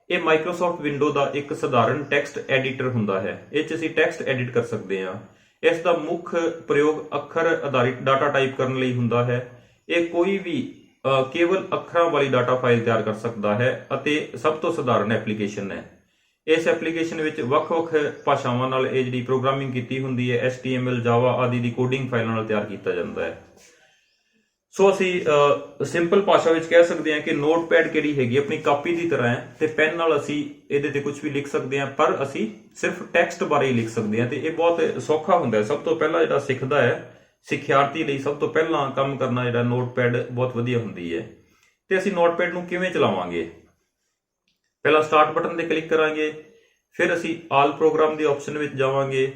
ਇਹ ਮਾਈਕਰੋਸਾਫਟ ਵਿੰਡੋ ਦਾ ਇੱਕ ਸਧਾਰਨ ਟੈਕਸਟ ਐਡੀਟਰ ਹੁੰਦਾ ਹੈ। ਇਹ 'ਚ ਅਸੀਂ ਟੈਕਸਟ ਐਡਿਟ ਕਰ ਸਕਦੇ ਹਾਂ। ਇਸ ਦਾ ਮੁੱਖ ਪ੍ਰਯੋਗ ਅੱਖਰ ਆਧਾਰਿਤ ਡਾਟਾ ਟਾਈਪ ਕਰਨ ਲਈ ਹੁੰਦਾ ਹੈ। ਇਹ ਕੋਈ ਵੀ ਕੇਵਲ ਅੱਖਰਾਂ ਵਾਲੀ ਡਾਟਾ ਫਾਈਲ ਤਿਆਰ ਕਰ ਸਕਦਾ ਹੈ ਅਤੇ ਸਭ ਤੋਂ ਸਧਾਰਨ ਐਪਲੀਕੇਸ਼ਨ ਹੈ। ਇਸ ਐਪਲੀਕੇਸ਼ਨ ਵਿੱਚ ਵੱਖ-ਵੱਖ ਭਾਸ਼ਾਵਾਂ ਨਾਲ ਇਹ ਜਿਹੜੀ ਪ੍ਰੋਗਰਾਮਿੰਗ ਕੀਤੀ ਹੁੰਦੀ ਹੈ, HTML, ਜਾਵਾ ਆਦਿ ਦੀ ਕੋਡਿੰਗ ਫਾਈਲਾਂ ਨਾਲ ਤਿਆਰ ਕੀਤਾ ਜਾਂਦਾ ਹੈ। ਸੋ ਅਸੀਂ ਸਿੰਪਲ ਭਾਸ਼ਾ ਵਿੱਚ ਕਹਿ ਸਕਦੇ ਹਾਂ ਕਿ ਨੋਟਪੈਡ ਕਿਹੜੀ ਹੈਗੀ ਆਪਣੀ ਕਾਪੀ ਦੀ ਤਰ੍ਹਾਂ ਹੈ ਤੇ ਪੈਨ ਨਾਲ ਅਸੀਂ ਇਹਦੇ ਤੇ ਕੁਝ ਵੀ ਲਿਖ ਸਕਦੇ ਹਾਂ, ਪਰ ਅਸੀਂ ਸਿਰਫ ਟੈਕਸਟ ਬਾਰੇ ਹੀ ਲਿਖ ਸਕਦੇ ਹਾਂ ਤੇ ਇਹ ਬਹੁਤ ਸੌਖਾ ਹੁੰਦਾ ਹੈ। ਸਭ ਤੋਂ ਪਹਿਲਾਂ ਜਿਹੜਾ ਸਿੱਖਦਾ ਹੈ, ਸਿੱਖਿਆਰਥੀ ਲਈ ਸਭ ਤੋਂ ਪਹਿਲਾਂ ਕੰਮ ਕਰਨਾ ਜਿਹੜਾ ਨੋਟਪੈਡ ਬਹੁਤ ਵਧੀਆ ਹੁੰਦੀ ਹੈ। ਤੇ ਅਸੀਂ ਨੋਟਪੈਡ ਨੂੰ ਕਿਵੇਂ ਚਲਾਵਾਂਗੇ? ਪਹਿਲਾਂ ਸਟਾਰਟ ਬਟਨ ਤੇ ਕਲਿੱਕ ਕਰਾਂਗੇ, ਫਿਰ ਅਸੀਂ ਆਲ ਪ੍ਰੋਗਰਾਮ ਦੀ ਆਪਸ਼ਨ ਵਿੱਚ ਜਾਵਾਂਗੇ,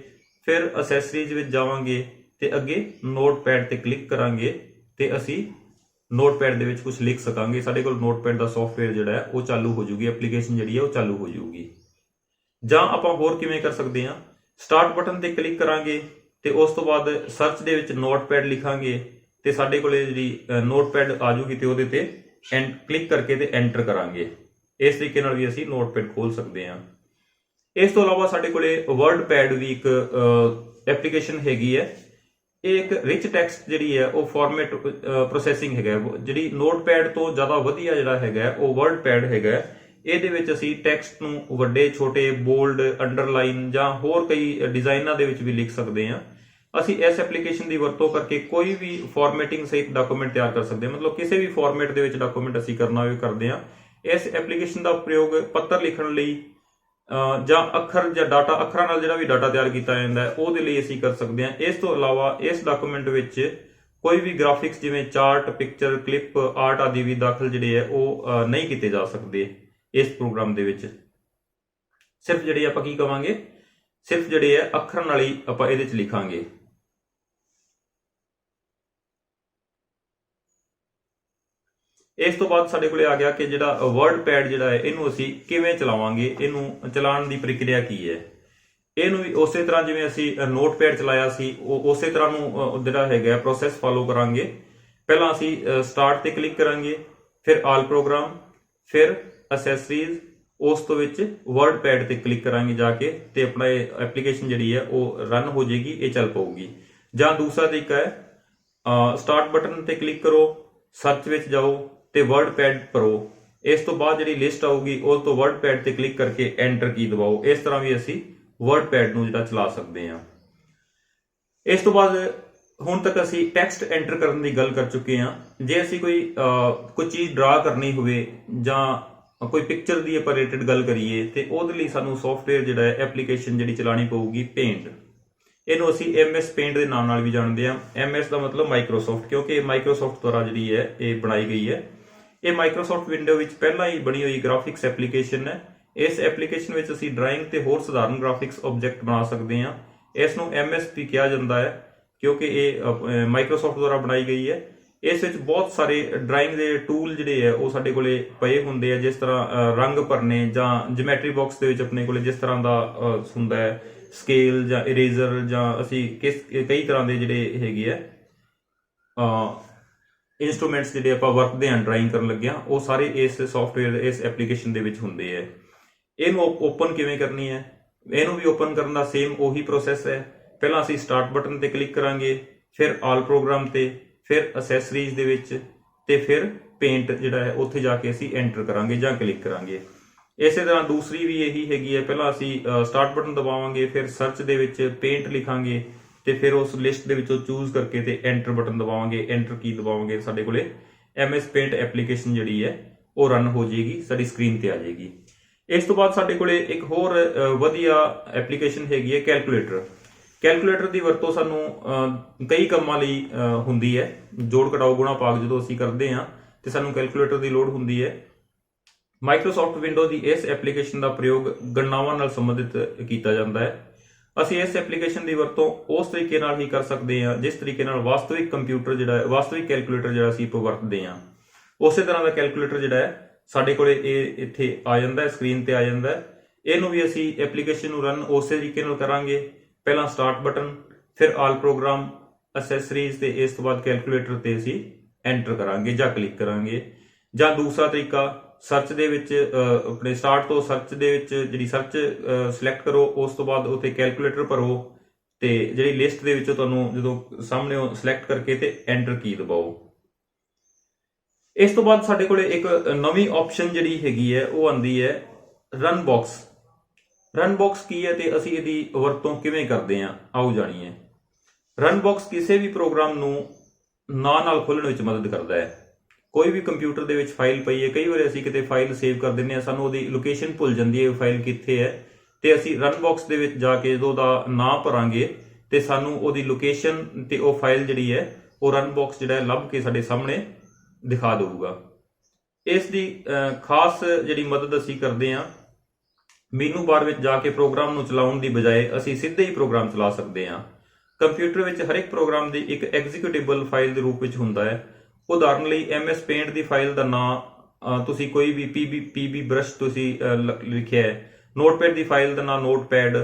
ਫਿਰ ਅਸੈਸਰੀਜ਼ ਵਿੱਚ ਜਾਵਾਂਗੇ ਤੇ ਅੱਗੇ ਨੋਟਪੈਡ ਤੇ ਕਲਿੱਕ ਕਰਾਂਗੇ ਤੇ ਅਸੀਂ ਨੋਟਪੈਡ ਦੇ ਵਿੱਚ ਕੁਝ ਲਿਖ ਸਕਾਂਗੇ। ਸਾਡੇ ਕੋਲ ਨੋਟਪੈਡ ਦਾ ਸੌਫਟਵੇਅਰ ਜਿਹੜਾ ਹੈ ਉਹ ਚਾਲੂ ਹੋ ਜੂਗੀ, ਐਪਲੀਕੇਸ਼ਨ ਜਿਹੜੀ ਹੈ ਉਹ ਚਾਲੂ ਹੋ ਜੂਗੀ। ਜਾਂ ਆਪਾਂ ਹੋਰ ਕਿਵੇਂ ਕਰ ਸਕਦੇ ਹਾਂ? ਸਟਾਰਟ ਬਟਨ ਤੇ ਕਲਿੱਕ ਕਰਾਂਗੇ ਤੇ ਉਸ ਤੋਂ ਬਾਅਦ ਸਰਚ ਦੇ ਵਿੱਚ ਨੋਟਪੈਡ ਲਿਖਾਂਗੇ ਤੇ ਸਾਡੇ ਕੋਲੇ ਜਿਹੜੀ ਨੋਟਪੈਡ ਆ ਜੂਗੀ ਤੇ ਉਹਦੇ ਤੇ ਕਲਿੱਕ ਕਰਕੇ ਤੇ ਐਂਟਰ ਕਰਾਂਗੇ। ਇਸ ਤਰੀਕੇ ਨਾਲ ਵੀ ਅਸੀਂ ਨੋਟਪੈਡ ਖੋਲ ਸਕਦੇ ਹਾਂ। ਇਸ ਤੋਂ ਇਲਾਵਾ ਸਾਡੇ ਕੋਲੇ ਵਰਡਪੈਡ ਵੀ ਇੱਕ ਐਪਲੀਕੇਸ਼ਨ ਹੈਗੀ ਹੈ। ਇਹ ਇੱਕ ਰਿਚ ਟੈਕਸਟ ਜਿਹੜੀ ਹੈ ਉਹ ਫਾਰਮੈਟ ਪ੍ਰੋਸੈਸਿੰਗ ਹੈਗਾ। ਜਿਹੜੀ ਨੋਟਪੈਡ ਤੋਂ ਜ਼ਿਆਦਾ ਵਧੀਆ ਜਿਹੜਾ ਹੈਗਾ ਉਹ ਵਰਡਪੈਡ ਹੈਗਾ। ਇਹਦੇ ਵਿੱਚ ਅਸੀਂ ਟੈਕਸਟ ਨੂੰ ਵੱਡੇ, ਛੋਟੇ, ਬੋਲਡ, ਅੰਡਰਲਾਈਨ ਜਾਂ ਹੋਰ ਕਈ ਡਿਜ਼ਾਈਨਾਂ ਦੇ ਵਿੱਚ ਵੀ ਲਿਖ ਸਕਦੇ ਹਾਂ। ਅਸੀਂ ਇਸ ਐਪਲੀਕੇਸ਼ਨ ਦੀ ਵਰਤੋਂ ਕਰਕੇ ਕੋਈ ਵੀ ਫਾਰਮੈਟਿੰਗ ਸਹਿਤ ਡਾਕੂਮੈਂਟ ਤਿਆਰ ਕਰ ਸਕਦੇ ਹਾਂ। ਮਤਲਬ ਕਿਸੇ ਵੀ ਫਾਰਮੈਟ ਦੇ ਵਿੱਚ ਡਾਕੂਮੈਂਟ ਅਸੀਂ ਕਰਨਾ ਹੋਵੇ ਕਰਦੇ ਹਾਂ। ਇਸ ਐਪਲੀਕੇਸ਼ਨ ਦਾ ਪ੍ਰਯੋਗ ਪੱਤਰ ਲਿਖਣ ਲਈ ਜਾਂ ਅੱਖਰ ਜਾਂ ਡਾਟਾ, ਅੱਖਰਾਂ ਨਾਲ ਜਿਹੜਾ ਵੀ ਡਾਟਾ ਤਿਆਰ ਕੀਤਾ ਜਾਂਦਾ ਹੈ ਉਹਦੇ ਲਈ ਅਸੀਂ ਕਰ ਸਕਦੇ ਹਾਂ। ਇਸ ਤੋਂ ਇਲਾਵਾ ਇਸ ਡਾਕੂਮੈਂਟ ਵਿੱਚ ਕੋਈ ਵੀ ਗ੍ਰਾਫਿਕਸ ਜਿਵੇਂ ਚਾਰਟ, ਪਿਕਚਰ, ਕਲਿੱਪ, ਆਰਟ ਆਦਿ ਵੀ ਦਾਖਲ ਜਿਹੜੇ ਹੈ ਉਹ ਨਹੀਂ ਕੀਤੇ ਜਾ ਸਕਦੇ ਇਸ ਪ੍ਰੋਗਰਾਮ ਦੇ ਵਿੱਚ। ਸਿਰਫ ਜਿਹੜੇ ਆਪਾਂ ਕੀ ਕਵਾਂਗੇ, ਸਿਰਫ ਜਿਹੜੇ ਹੈ ਅੱਖਰਾਂ ਨਾਲ ਹੀ ਆਪਾਂ ਇਹਦੇ 'ਚ ਲਿਖਾਂਗੇ। ਇਸ ਤੋਂ ਬਾਅਦ ਸਾਡੇ ਕੋਲੇ ਆ ਗਿਆ ਕਿ ਜਿਹੜਾ ਵਰਡਪੈਡ ਜਿਹੜਾ ਹੈ ਇਹਨੂੰ ਅਸੀਂ ਕਿਵੇਂ ਚਲਾਵਾਂਗੇ, ਇਹਨੂੰ ਚਲਾਉਣ ਦੀ ਪ੍ਰਕਿਰਿਆ ਕੀ ਹੈ। ਇਹਨੂੰ ਵੀ ਉਸੇ ਤਰ੍ਹਾਂ ਜਿਵੇਂ ਅਸੀਂ ਨੋਟਪੈਡ ਚਲਾਇਆ ਸੀ ਉਸੇ ਤਰ੍ਹਾਂ ਨੂੰ ਜਿਹੜਾ ਹੈਗਾ ਪ੍ਰੋਸੈਸ ਫਾਲੋ ਕਰਾਂਗੇ। ਪਹਿਲਾਂ ਅਸੀਂ ਸਟਾਰਟ ਤੇ ਕਲਿੱਕ ਕਰਾਂਗੇ, ਫਿਰ ਆਲ ਪ੍ਰੋਗਰਾਮ, ਫਿਰ ਅਸੈਸਰੀਜ਼, ਉਸ ਤੋਂ ਵਿੱਚ ਵਰਡਪੈਡ ਤੇ ਕਲਿੱਕ ਕਰਾਂਗੇ ਜਾ ਕੇ ਤੇ ਆਪਣਾ ਐਪਲੀਕੇਸ਼ਨ ਜਿਹੜੀ ਹੈ ਉਹ ਰਨ ਹੋ ਜਾਏਗੀ, ਇਹ ਚੱਲ ਪਊਗੀ। ਜਾਂ ਦੂਸਰਾ ਤਰੀਕਾ ਹੈ ਸਟਾਰਟ ਬਟਨ ਤੇ ਕਲਿੱਕ ਕਰੋ, ਸਰਚ ਵਿੱਚ ਜਾਓ ਤੇ ਵਰਡਪੈਡ ਭਰੋ। ਇਸ ਤੋਂ ਬਾਅਦ ਜਿਹੜੀ ਲਿਸਟ ਆਊਗੀ ਉਸ ਤੋਂ ਵਰਡਪੈਡ ਤੇ ਕਲਿੱਕ ਕਰਕੇ ਐਂਟਰ ਕੀ ਦਬਾਓ। ਇਸ ਤਰ੍ਹਾਂ ਵੀ ਅਸੀਂ ਵਰਡਪੈਡ ਨੂੰ ਜਿਹੜਾ ਚਲਾ ਸਕਦੇ ਹਾਂ। ਇਸ ਤੋਂ ਬਾਅਦ ਹੁਣ ਤੱਕ ਅਸੀਂ ਟੈਕਸਟ ਐਂਟਰ ਕਰਨ ਦੀ ਗੱਲ ਕਰ ਚੁੱਕੇ ਹਾਂ। ਜੇ ਅਸੀਂ ਕੋਈ ਚੀਜ਼ ਡਰਾ ਕਰਨੀ ਹੋਵੇ ਜਾਂ ਕੋਈ ਪਿਕਚਰ ਦੀ ਆਪਾਂ ਰਿਲੇਟਡ ਗੱਲ ਕਰੀਏ ਤੇ ਉਹਦੇ ਲਈ ਸਾਨੂੰ ਸੌਫਟਵੇਅਰ ਜਿਹੜਾ ਹੈ, ਐਪਲੀਕੇਸ਼ਨ ਜਿਹੜੀ ਚਲਾਣੀ ਪਊਗੀ ਪੇਂਟ। ਇਹਨੂੰ ਅਸੀਂ MS ਪੇਂਟ ਦੇ ਨਾਮ ਨਾਲ ਵੀ ਜਾਣਦੇ ਹਾਂ। MS ਦਾ ਮਤਲਬ ਮਾਈਕਰੋਸਾਫਟ, ਕਿਉਂਕਿ ਇਹ ਮਾਈਕਰੋਸਾਫਟ ਦੁਆਰਾ ਜਿਹੜੀ ਹੈ ਇਹ ਬਣਾਈ ਗਈ ਹੈ। ਇਹ ਮਾਈਕਰੋਸਾਫਟ ਵਿੰਡੋ ਵਿੱਚ ਪਹਿਲਾਂ ਹੀ ਬਣੀ ਹੋਈ ਗ੍ਰਾਫਿਕਸ ਐਪਲੀਕੇਸ਼ਨ ਹੈ। ਇਸ ਐਪਲੀਕੇਸ਼ਨ ਵਿੱਚ ਅਸੀਂ ਡਰਾਇੰਗ ਤੇ ਹੋਰ ਸਧਾਰਨ ਗ੍ਰਾਫਿਕਸ ਆਬਜੈਕਟ ਬਣਾ ਸਕਦੇ ਹਾਂ। ਇਸ ਨੂੰ MSP ਕਿਹਾ ਜਾਂਦਾ ਹੈ ਕਿਉਂਕਿ ਇਹ ਮਾਈਕਰੋਸਾਫਟ ਦੁਆਰਾ ਬਣਾਈ ਗਈ ਹੈ। ਇਸ ਵਿੱਚ ਬਹੁਤ ਸਾਰੇ ਡਰਾਇੰਗ ਦੇ ਟੂਲ ਜਿਹੜੇ ਹੈ ਉਹ ਸਾਡੇ ਕੋਲੇ ਪਏ ਹੁੰਦੇ ਆ, ਜਿਸ ਤਰ੍ਹਾਂ ਰੰਗ ਭਰਨੇ ਜਾਂ ਜਿਓਮੈਟਰੀ ਬਾਕਸ ਦੇ ਵਿੱਚ ਆਪਣੇ ਕੋਲੇ ਜਿਸ ਤਰ੍ਹਾਂ ਦਾ ਹੁੰਦਾ ਹੈ ਸਕੇਲ ਜਾਂ ਇਰੇਜ਼ਰ, ਜਾਂ ਅਸੀਂ ਕਈ ਤਰ੍ਹਾਂ ਦੇ ਜਿਹੜੇ ਹੈਗੇ ਆ ਇੰਸਟਰੂਮੈਂਟਸ ਜਿਹੜੇ ਆਪਾਂ ਵਰਤਦੇ ਹਾਂ ਡਰਾਇੰਗ ਕਰਨ ਲੱਗਿਆਂ, ਉਹ ਸਾਰੇ ਇਸ ਸੌਫਟਵੇਅਰ, ਇਸ ਐਪਲੀਕੇਸ਼ਨ ਦੇ ਵਿੱਚ ਹੁੰਦੇ ਹੈ। ਇਹਨੂੰ ਓਪਨ ਕਿਵੇਂ ਕਰਨੀ ਹੈ? ਇਹਨੂੰ ਵੀ ਓਪਨ ਕਰਨ ਦਾ ਸੇਮ ਉਹੀ ਪ੍ਰੋਸੈਸ ਹੈ। ਪਹਿਲਾਂ ਅਸੀਂ ਸਟਾਰਟ ਬਟਨ ਤੇ ਕਲਿੱਕ ਕਰਾਂਗੇ, ਫਿਰ ਆਲ ਪ੍ਰੋਗਰਾਮ ਤੇ, ਫਿਰ ਅਸੈਸਰੀਜ਼ ਦੇ ਵਿੱਚ ਤੇ ਫਿਰ ਪੇਂਟ ਜਿਹੜਾ ਹੈ ਉੱਥੇ ਜਾ ਕੇ ਅਸੀਂ ਐਂਟਰ ਕਰਾਂਗੇ ਜਾਂ ਕਲਿੱਕ ਕਰਾਂਗੇ। ਇਸੇ ਤਰ੍ਹਾਂ ਦੂਸਰੀ ਵੀ ਇਹੀ ਹੈਗੀ ਹੈ। ਪਹਿਲਾਂ ਅਸੀਂ ਸਟਾਰਟ ਬਟਨ ਦਬਾਵਾਂਗੇ, ਫਿਰ ਸਰਚ ਦੇ ਵਿੱਚ ਪੇਂਟ ਲਿਖਾਂਗੇ ਤੇ ਫਿਰ ਉਸ ਲਿਸਟ ਦੇ ਵਿੱਚੋਂ ਚੂਜ਼ ਕਰਕੇ ਤੇ ਐਂਟਰ ਬਟਨ ਦਬਾਵਾਂਗੇ, ਐਂਟਰ ਕੀ ਦਬਾਵਾਂਗੇ, ਸਾਡੇ ਕੋਲੇ MS ਪੇਂਟ ਐਪਲੀਕੇਸ਼ਨ ਜਿਹੜੀ ਹੈ ਉਹ ਰਨ ਹੋ ਜਾਏਗੀ, ਸਾਡੀ ਸਕਰੀਨ ਤੇ ਆ ਜਾਏਗੀ। ਇਸ ਤੋਂ ਬਾਅਦ ਸਾਡੇ ਕੋਲੇ ਇੱਕ ਹੋਰ ਵਧੀਆ ਐਪਲੀਕੇਸ਼ਨ ਹੈਗੀ ਹੈ ਕੈਲਕੂਲੇਟਰ। ਕੈਲਕੂਲੇਟਰ ਦੀ ਵਰਤੋਂ ਸਾਨੂੰ ਕਈ ਕੰਮਾਂ ਲਈ ਹੁੰਦੀ ਹੈ। ਜੋੜ ਘਟਾਓ ਗੁਣਾ ਭਾਗ ਜਦੋਂ ਅਸੀਂ ਕਰਦੇ ਹਾਂ ਤੇ ਸਾਨੂੰ ਕੈਲਕੂਲੇਟਰ ਦੀ ਲੋੜ ਹੁੰਦੀ ਹੈ। ਮਾਈਕਰੋਸਾਫਟ ਵਿੰਡੋ ਦੀ ਇਸ ਐਪਲੀਕੇਸ਼ਨ ਦਾ ਪ੍ਰਯੋਗ ਗਣਨਾਵਾਂ ਨਾਲ ਸੰਬੰਧਿਤ ਕੀਤਾ ਜਾਂਦਾ ਹੈ। ਅਸੀਂ ਇਸ ਐਪਲੀਕੇਸ਼ਨ ਦੀ ਵਰਤੋਂ ਉਸ ਤਰੀਕੇ ਨਾਲ ਹੀ ਕਰ ਸਕਦੇ ਹਾਂ ਜਿਸ ਤਰੀਕੇ ਨਾਲ ਵਾਸਤਵਿਕ ਕੰਪਿਊਟਰ ਜਿਹੜਾ ਹੈ, ਵਾਸਤਵਿਕ ਕੈਲਕੂਲੇਟਰ ਜਿਹੜਾ ਅਸੀਂ ਵਰਤਦੇ ਹਾਂ, ਉਸੇ ਤਰ੍ਹਾਂ ਦਾ ਕੈਲਕੂਲੇਟਰ ਜਿਹੜਾ ਹੈ ਸਾਡੇ ਕੋਲੇ ਇਹ ਇੱਥੇ ਆ ਜਾਂਦਾ ਹੈ, ਸਕਰੀਨ ਤੇ ਆ ਜਾਂਦਾ ਹੈ। ਇਹਨੂੰ ਵੀ ਅਸੀਂ ਐਪਲੀਕੇਸ਼ਨ ਨੂੰ ਰਨ ਉਸੇ ਤਰੀਕੇ ਨਾਲ ਕਰਾਂਗੇ। ਪਹਿਲਾਂ ਸਟਾਰਟ ਬਟਨ, ਫਿਰ ਆਲ ਪ੍ਰੋਗਰਾਮ, ਅਸੈਸਰੀਜ਼ ਤੇ ਇਸ ਤੋਂ ਬਾਅਦ ਕੈਲਕੂਲੇਟਰ ਤੇ ਅਸੀਂ ਐਂਟਰ ਕਰਾਂਗੇ ਜਾਂ ਕਲਿੱਕ ਕਰਾਂਗੇ। ਜਾਂ ਦੂਸਰਾ ਤਰੀਕਾ, ਸਰਚ ਦੇ ਵਿੱਚ ਆਪਣੇ ਸਟਾਰਟ ਤੋਂ ਸਰਚ ਦੇ ਵਿੱਚ ਜਿਹੜੀ ਸਰਚ ਸਿਲੈਕਟ ਕਰੋ, ਉਸ ਤੋਂ ਬਾਅਦ ਉੱਥੇ ਕੈਲਕੂਲੇਟਰ ਭਰੋ ਤੇ ਜਿਹੜੀ ਲਿਸਟ ਦੇ ਵਿੱਚੋਂ ਤੁਹਾਨੂੰ ਜਦੋਂ ਸਾਹਮਣੇ ਸਿਲੈਕਟ ਕਰਕੇ ਤੇ ਐਂਟਰ ਕੀ ਦਬਾਓ। ਇਸ ਤੋਂ ਬਾਅਦ ਸਾਡੇ ਕੋਲੇ ਇੱਕ ਨਵੀਂ ਆਪਸ਼ਨ ਜਿਹੜੀ ਹੈਗੀ ਹੈ ਉਹ ਆਂਦੀ ਹੈ ਰਨ ਬਾਕਸ। ਰਨ ਬਾਕਸ ਕੀ ਹੈ ਤੇ ਅਸੀਂ ਇਹਦੀ ਵਰਤੋਂ ਕਿਵੇਂ ਕਰਦੇ ਹਾਂ, ਆਓ ਜਾਣੀਏ। ਰਨ ਬਾਕਸ ਕਿਸੇ ਵੀ ਪ੍ਰੋਗਰਾਮ ਨੂੰ ਨਾਲ ਖੋਲ੍ਹਣ ਵਿੱਚ ਮਦਦ ਕਰਦਾ ਹੈ। ਕੋਈ ਵੀ ਕੰਪਿਊਟਰ ਦੇ ਵਿੱਚ ਫਾਈਲ ਪਈ ਹੈ, ਕਈ ਵਾਰੀ ਅਸੀਂ ਕਿਤੇ ਫਾਈਲ ਸੇਵ ਕਰ ਦਿੰਦੇ ਹਾਂ, ਸਾਨੂੰ ਉਹਦੀ ਲੋਕੇਸ਼ਨ ਭੁੱਲ ਜਾਂਦੀ ਹੈ ਫਾਈਲ ਕਿੱਥੇ ਹੈ, ਤੇ ਅਸੀਂ ਰਨ ਬਾਕਸ ਦੇ ਵਿੱਚ ਜਾ ਕੇ ਜਦੋਂ ਉਹਦਾ ਨਾਂ ਭਰਾਂਗੇ ਤੇ ਸਾਨੂੰ ਉਹਦੀ ਲੋਕੇਸ਼ਨ ਤੇ ਉਹ ਫਾਈਲ ਜਿਹੜੀ ਹੈ ਉਹ ਰਨ ਬਾਕਸ ਜਿਹੜਾ ਲੱਭ ਕੇ ਸਾਡੇ ਸਾਹਮਣੇ ਦਿਖਾ ਦੇਊਗਾ। ਇਸ ਦੀ ਖਾਸ ਜਿਹੜੀ ਮਦਦ ਅਸੀਂ ਕਰਦੇ ਹਾਂ, ਮੈਨੂ ਬਾਰ ਵਿੱਚ ਜਾ ਕੇ ਪ੍ਰੋਗਰਾਮ ਨੂੰ ਚਲਾਉਣ ਦੀ ਬਜਾਏ ਅਸੀਂ ਸਿੱਧੇ ਹੀ ਪ੍ਰੋਗਰਾਮ ਚਲਾ ਸਕਦੇ ਹਾਂ। ਕੰਪਿਊਟਰ ਵਿੱਚ ਹਰ ਇੱਕ ਪ੍ਰੋਗਰਾਮ ਦੀ ਇੱਕ ਐਗਜ਼ੀਕਿਊਟੇਬਲ ਫਾਈਲ ਦੇ ਰੂਪ ਵਿੱਚ ਹੁੰਦਾ ਹੈ। ਉਦਾਹਰਨ ਲਈ MS ਪੇਂਟ ਦੀ ਫਾਈਲ ਦਾ ਨਾਂ ਤੁਸੀਂ ਕੋਈ ਵੀ ਪੀਬੀ ਬ੍ਰਸ਼ ਤੁਸੀਂ ਲਿਖਿਆ ਹੈ, ਨੋਟਪੈਡ ਦੀ ਫਾਈਲ ਦਾ ਨਾਂ ਨੋਟਪੈਡ,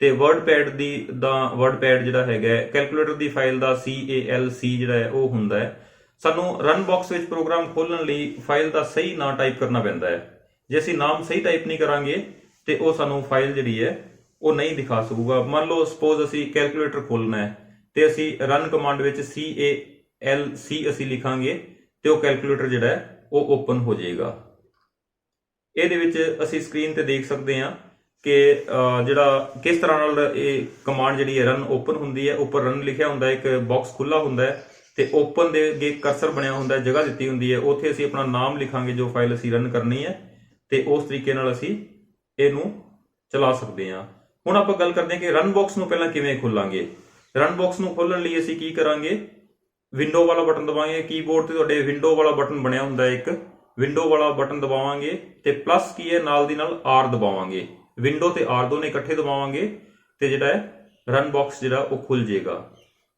ਤੇ ਵਰਡਪੈਡ ਦਾ ਵਰਡਪੈਡ ਜਿਹੜਾ ਹੈਗਾ, ਕੈਲਕੂਲੇਟਰ ਦੀ ਫਾਈਲ ਦਾ CALC ਜਿਹੜਾ ਹੈ ਉਹ ਹੁੰਦਾ ਹੈ। ਸਾਨੂੰ ਰਨ ਬਾਕਸ ਵਿੱਚ ਪ੍ਰੋਗਰਾਮ ਖੋਲ੍ਹਣ ਲਈ ਫਾਈਲ ਦਾ ਸਹੀ ਨਾਂ ਟਾਈਪ ਕਰਨਾ ਪੈਂਦਾ ਹੈ। ਜੇ ਅਸੀਂ ਨਾਮ ਸਹੀ ਟਾਈਪ ਨਹੀਂ ਕਰਾਂਗੇ ਤੇ ਉਹ ਸਾਨੂੰ ਫਾਈਲ ਜਿਹੜੀ ਹੈ ਉਹ ਨਹੀਂ ਦਿਖਾ ਸਕੂਗਾ। ਮੰਨ ਲਓ ਸਪੋਜ਼ ਅਸੀਂ ਕੈਲਕੂਲੇਟਰ ਖੋਲ੍ਹਣਾ ਹੈ ਤੇ ਅਸੀਂ ਰਨ ਕਮਾਂਡ ਵਿੱਚ CALC ਅਸੀਂ ਲਿਖਾਂਗੇ ਤੇ ਉਹ ਕੈਲਕੂਲੇਟਰ ਜਿਹੜਾ ਹੈ ਉਹ ਓਪਨ ਹੋ ਜਾਏਗਾ। ਇਹਦੇ ਵਿੱਚ ਅਸੀਂ ਸਕਰੀਨ ਤੇ ਦੇਖ ਸਕਦੇ ਹਾਂ ਕਿ ਜਿਹੜਾ ਕਿਸ ਤਰ੍ਹਾਂ ਨਾਲ ਇਹ ਕਮਾਂਡ ਜਿਹੜੀ ਹੈ ਰਨ ਓਪਨ ਹੁੰਦੀ ਹੈ। ਉੱਪਰ ਰਨ ਲਿਖਿਆ ਹੁੰਦਾ ਹੈ, ਇੱਕ ਬਾਕਸ ਖੁੱਲਾ ਹੁੰਦਾ ਹੈ ਤੇ ਓਪਨ ਦੇ ਅੱਗੇ ਕਰਸਰ ਬਣਿਆ ਹੁੰਦਾ ਹੈ, ਜਗ੍ਹਾ ਦਿੱਤੀ ਹੁੰਦੀ ਹੈ, ਉੱਥੇ ਅਸੀਂ ਆਪਣਾ ਨਾਮ ਲਿਖਾਂਗੇ ਜੋ ਫਾਈਲ ਅਸੀਂ ਰਨ ਕਰਨੀ ਹੈ ਤੇ ਉਸ ਤਰੀਕੇ ਨਾਲ ਅਸੀਂ ਇਹਨੂੰ ਚਲਾ ਸਕਦੇ ਹਾਂ। ਹੁਣ ਆਪਾਂ ਗੱਲ ਕਰਦੇ ਹਾਂ ਕਿ ਰਨ ਬਾਕਸ ਨੂੰ ਪਹਿਲਾਂ ਕਿਵੇਂ ਖੋਲਾਂਗੇ। ਰਨ ਬਾਕਸ ਨੂੰ ਖੋਲਣ ਲਈ ਅਸੀਂ ਕੀ ਕਰਾਂਗੇ, ਵਿੰਡੋ ਵਾਲਾ ਬਟਨ ਦਬਾਵਾਂਗੇ। ਕੀਬੋਰਡ ਤੇ ਤੁਹਾਡੇ ਵਿੰਡੋ ਵਾਲਾ ਬਟਨ ਬਣਿਆ ਹੁੰਦਾ ਹੈ, ਇੱਕ ਵਿੰਡੋ ਵਾਲਾ ਬਟਨ ਦਬਾਵਾਂਗੇ ਤੇ ਪਲੱਸ ਕੀ ਹੈ ਨਾਲ ਦੀ ਨਾਲ R ਦਬਾਵਾਂਗੇ। ਵਿੰਡੋ ਤੇ R ਦੋਨੇ ਇਕੱਠੇ ਦਬਾਵਾਂਗੇ ਤੇ ਜਿਹੜਾ ਹੈ ਰਨ ਬਾਕਸ ਜਿਹੜਾ ਉਹ ਖੁੱਲ ਜਾਏਗਾ।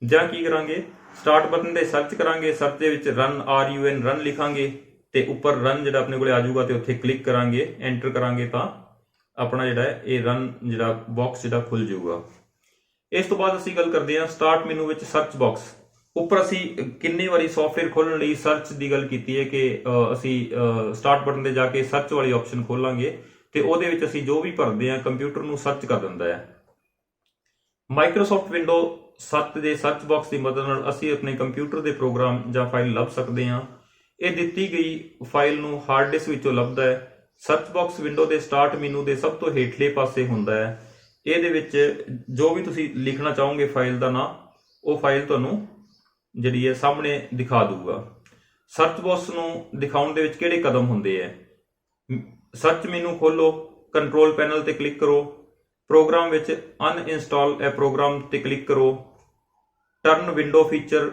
ਜਾਂ ਕੀ ਕਰਾਂਗੇ, ਸਟਾਰਟ ਬਟਨ ਤੇ ਸਰਚ ਕਰਾਂਗੇ, ਸਰਚ ਦੇ ਵਿੱਚ ਰਨ ਲਿਖਾਂਗੇ ਤੇ ਉੱਪਰ ਰਨ ਜਿਹੜਾ ਆਪਣੇ ਕੋਲੇ ਆ ਜਾਊਗਾ ਤੇ ਉੱਥੇ ਕਲਿੱਕ ਕਰਾਂਗੇ, ਐਂਟਰ ਕਰਾਂਗੇ ਤਾਂ ਆਪਣਾ ਜਿਹੜਾ ਹੈ ਇਹ ਰਨ ਜਿਹੜਾ ਬਾਕਸ ਜਿਹੜਾ ਖੁੱਲ ਜਾਊਗਾ। ਇਸ ਤੋਂ ਬਾਅਦ ਅਸੀਂ ਗੱਲ ਕਰਦੇ ਹਾਂ ਸਟਾਰਟ ਮੈਨੂ ਵਿੱਚ ਸਰਚ ਬਾਕਸ। ਉੱਪਰ ਅਸੀਂ ਕਿੰਨੀ ਵਾਰੀ ਸੌਫਟਵੇਅਰ ਖੋਲ੍ਹਣ ਲਈ ਸਰਚ ਦੀ ਗੱਲ ਕੀਤੀ ਹੈ ਕਿ ਅਸੀਂ ਸਟਾਰਟ ਬਟਨ ਤੇ ਜਾ ਕੇ ਸਰਚ ਵਾਲੀ ਆਪਸ਼ਨ ਖੋਲਾਂਗੇ ਤੇ ਉਹਦੇ ਵਿੱਚ ਅਸੀਂ ਜੋ ਵੀ ਭਰਦੇ ਹਾਂ ਕੰਪਿਊਟਰ ਨੂੰ ਸਰਚ ਕਰ ਦਿੰਦਾ ਹੈ। ਮਾਈਕਰੋਸਾਫਟ ਵਿੰਡੋ 7 ਦੇ ਸਰਚ ਬਾਕਸ ਦੀ ਮਦਦ ਨਾਲ ਅਸੀਂ ਆਪਣੇ ਕੰਪਿਊਟਰ ਦੇ ਪ੍ਰੋਗਰਾਮ ਜਾਂ ਫਾਈਲ ਲੱਭ ਸਕਦੇ ਹਾਂ। ਇਹ ਦਿੱਤੀ ਗਈ ਫਾਈਲ ਨੂੰ ਹਾਰਡ ਡਿਸਕ ਵਿੱਚੋਂ ਲੱਭਦਾ ਹੈ। ਸਰਚ ਬਾਕਸ ਵਿੰਡੋ ਦੇ ਸਟਾਰਟ ਮੈਨੂ ਦੇ ਸਭ ਤੋਂ ਹੇਠਲੇ ਪਾਸੇ ਹੁੰਦਾ ਹੈ। ਇਹਦੇ ਵਿੱਚ ਜੋ ਵੀ ਤੁਸੀਂ ਲਿਖਣਾ ਚਾਹੋਗੇ ਫਾਈਲ ਦਾ ਨਾਂ, ਉਹ ਫਾਈਲ ਤੁਹਾਨੂੰ ਜਿਹੜੀ ਹੈ ਸਾਹਮਣੇ ਦਿਖਾ ਦੂਗਾ। ਸਰਚ ਬਾਕਸ ਨੂੰ ਦਿਖਾਉਣ ਦੇ ਵਿੱਚ ਕਿਹੜੇ ਕਦਮ ਹੁੰਦੇ ਹੈ, ਸਰਚ ਮੈਨੂ ਖੋਲੋ, ਕੰਟਰੋਲ ਪੈਨਲ ਤੇ ਕਲਿੱਕ ਕਰੋ, ਪ੍ਰੋਗਰਾਮ ਵਿੱਚ ਅਨਇੰਸਟਾਲ ਇਹ ਪ੍ਰੋਗਰਾਮ ਤੇ ਕਲਿੱਕ ਕਰੋ, ਟਰਨ ਵਿੰਡੋ ਫੀਚਰ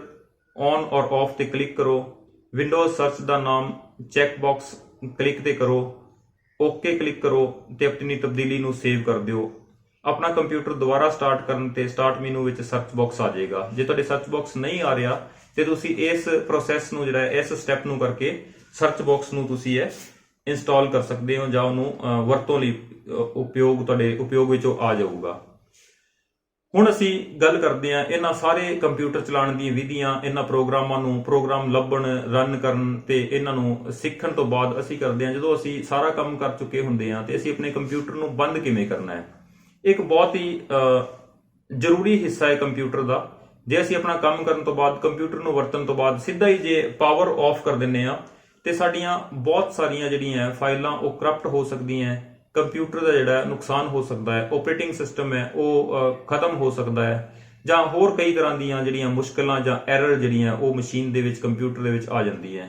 ਔਨ ਔਰ ਆਫ ਤੇ ਕਲਿੱਕ ਕਰੋ, ਵਿੰਡੋਜ਼ ਸਰਚ ਦਾ ਨਾਮ ਚੈੱਕ ਬਾਕਸ ਕਲਿੱਕ ਤੇ ਕਰੋ, ਓਕੇ ਕਲਿੱਕ ਕਰੋ ਤੇ ਆਪਣੀ ਤਬਦੀਲੀ ਨੂੰ ਸੇਵ ਕਰ ਦਿਓ। ਆਪਣਾ ਕੰਪਿਊਟਰ ਦੁਬਾਰਾ ਸਟਾਰਟ ਕਰਨ ਤੇ ਸਟਾਰਟ ਮੈਨੂ ਵਿੱਚ ਸਰਚ ਬਾਕਸ ਆ ਜਾਏਗਾ। ਜੇ ਤੁਹਾਡੇ ਸਰਚ ਬਾਕਸ ਨਹੀਂ ਆ ਰਿਹਾ ਤੇ ਤੁਸੀਂ ਇਸ ਪ੍ਰੋਸੈਸ ਨੂੰ ਜਿਹੜਾ ਇਸ ਸਟੈਪ ਨੂੰ ਕਰਕੇ ਸਰਚ ਬਾਕਸ ਨੂੰ ਤੁਸੀਂ ਇੰਸਟਾਲ ਕਰ ਸਕਦੇ ਹੋ ਜਾਂ ਉਹਨੂੰ ਵਰਤੋਂ ਲਈ ਤੁਹਾਡੇ ਉਪਯੋਗ ਵਿੱਚੋਂ ਆ ਜਾਊਗਾ। ਹੁਣ ਅਸੀਂ ਗੱਲ ਕਰਦੇ ਹਾਂ ਇਹਨਾਂ ਸਾਰੇ ਕੰਪਿਊਟਰ ਚਲਾਉਣ ਦੀਆਂ ਵਿਧੀਆਂ, ਇਹਨਾਂ ਪ੍ਰੋਗਰਾਮਾਂ ਨੂੰ, ਪ੍ਰੋਗਰਾਮ ਲੱਭਣ, ਰਨ ਕਰਨ ਤੇ ਇਹਨਾਂ ਨੂੰ ਸਿੱਖਣ ਤੋਂ ਬਾਅਦ ਅਸੀਂ ਕਰਦੇ ਹਾਂ ਜਦੋਂ ਅਸੀਂ ਸਾਰਾ ਕੰਮ ਕਰ ਚੁੱਕੇ ਹੁੰਦੇ ਹਾਂ ਤੇ ਅਸੀਂ ਆਪਣੇ ਕੰਪਿਊਟਰ ਨੂੰ ਬੰਦ ਕਿਵੇਂ ਕਰਨਾ ਹੈ। ਇੱਕ ਬਹੁਤ ਹੀ ਜ਼ਰੂਰੀ ਹਿੱਸਾ ਹੈ ਕੰਪਿਊਟਰ ਦਾ। ਜੇ ਅਸੀਂ ਆਪਣਾ ਕੰਮ ਕਰਨ ਤੋਂ ਬਾਅਦ, ਕੰਪਿਊਟਰ ਨੂੰ ਵਰਤਣ ਤੋਂ ਬਾਅਦ ਸਿੱਧਾ ਹੀ ਜੇ ਪਾਵਰ ਆਫ ਕਰ ਦਿੰਦੇ ਆ ਤੇ ਸਾਡੀਆਂ ਬਹੁਤ ਸਾਰੀਆਂ ਜਿਹੜੀਆਂ ਫਾਈਲਾਂ ਉਹ ਕਰਪਟ ਹੋ ਸਕਦੀਆਂ, ਕੰਪਿਊਟਰ ਦਾ ਜਿਹੜਾ ਨੁਕਸਾਨ ਹੋ ਸਕਦਾ ਹੈ, ਆਪਰੇਟਿੰਗ ਸਿਸਟਮ ਹੈ ਉਹ ਖਤਮ ਹੋ ਸਕਦਾ ਹੈ, ਜਾਂ ਹੋਰ ਕਈ ਤਰ੍ਹਾਂ ਦੀਆਂ ਜਿਹੜੀਆਂ ਮੁਸ਼ਕਲਾਂ ਜਾਂ ਐਰਰ ਜਿਹੜੀਆਂ ਉਹ ਮਸ਼ੀਨ ਦੇ ਵਿੱਚ, ਕੰਪਿਊਟਰ ਦੇ ਵਿੱਚ ਆ ਜਾਂਦੀ ਹੈ।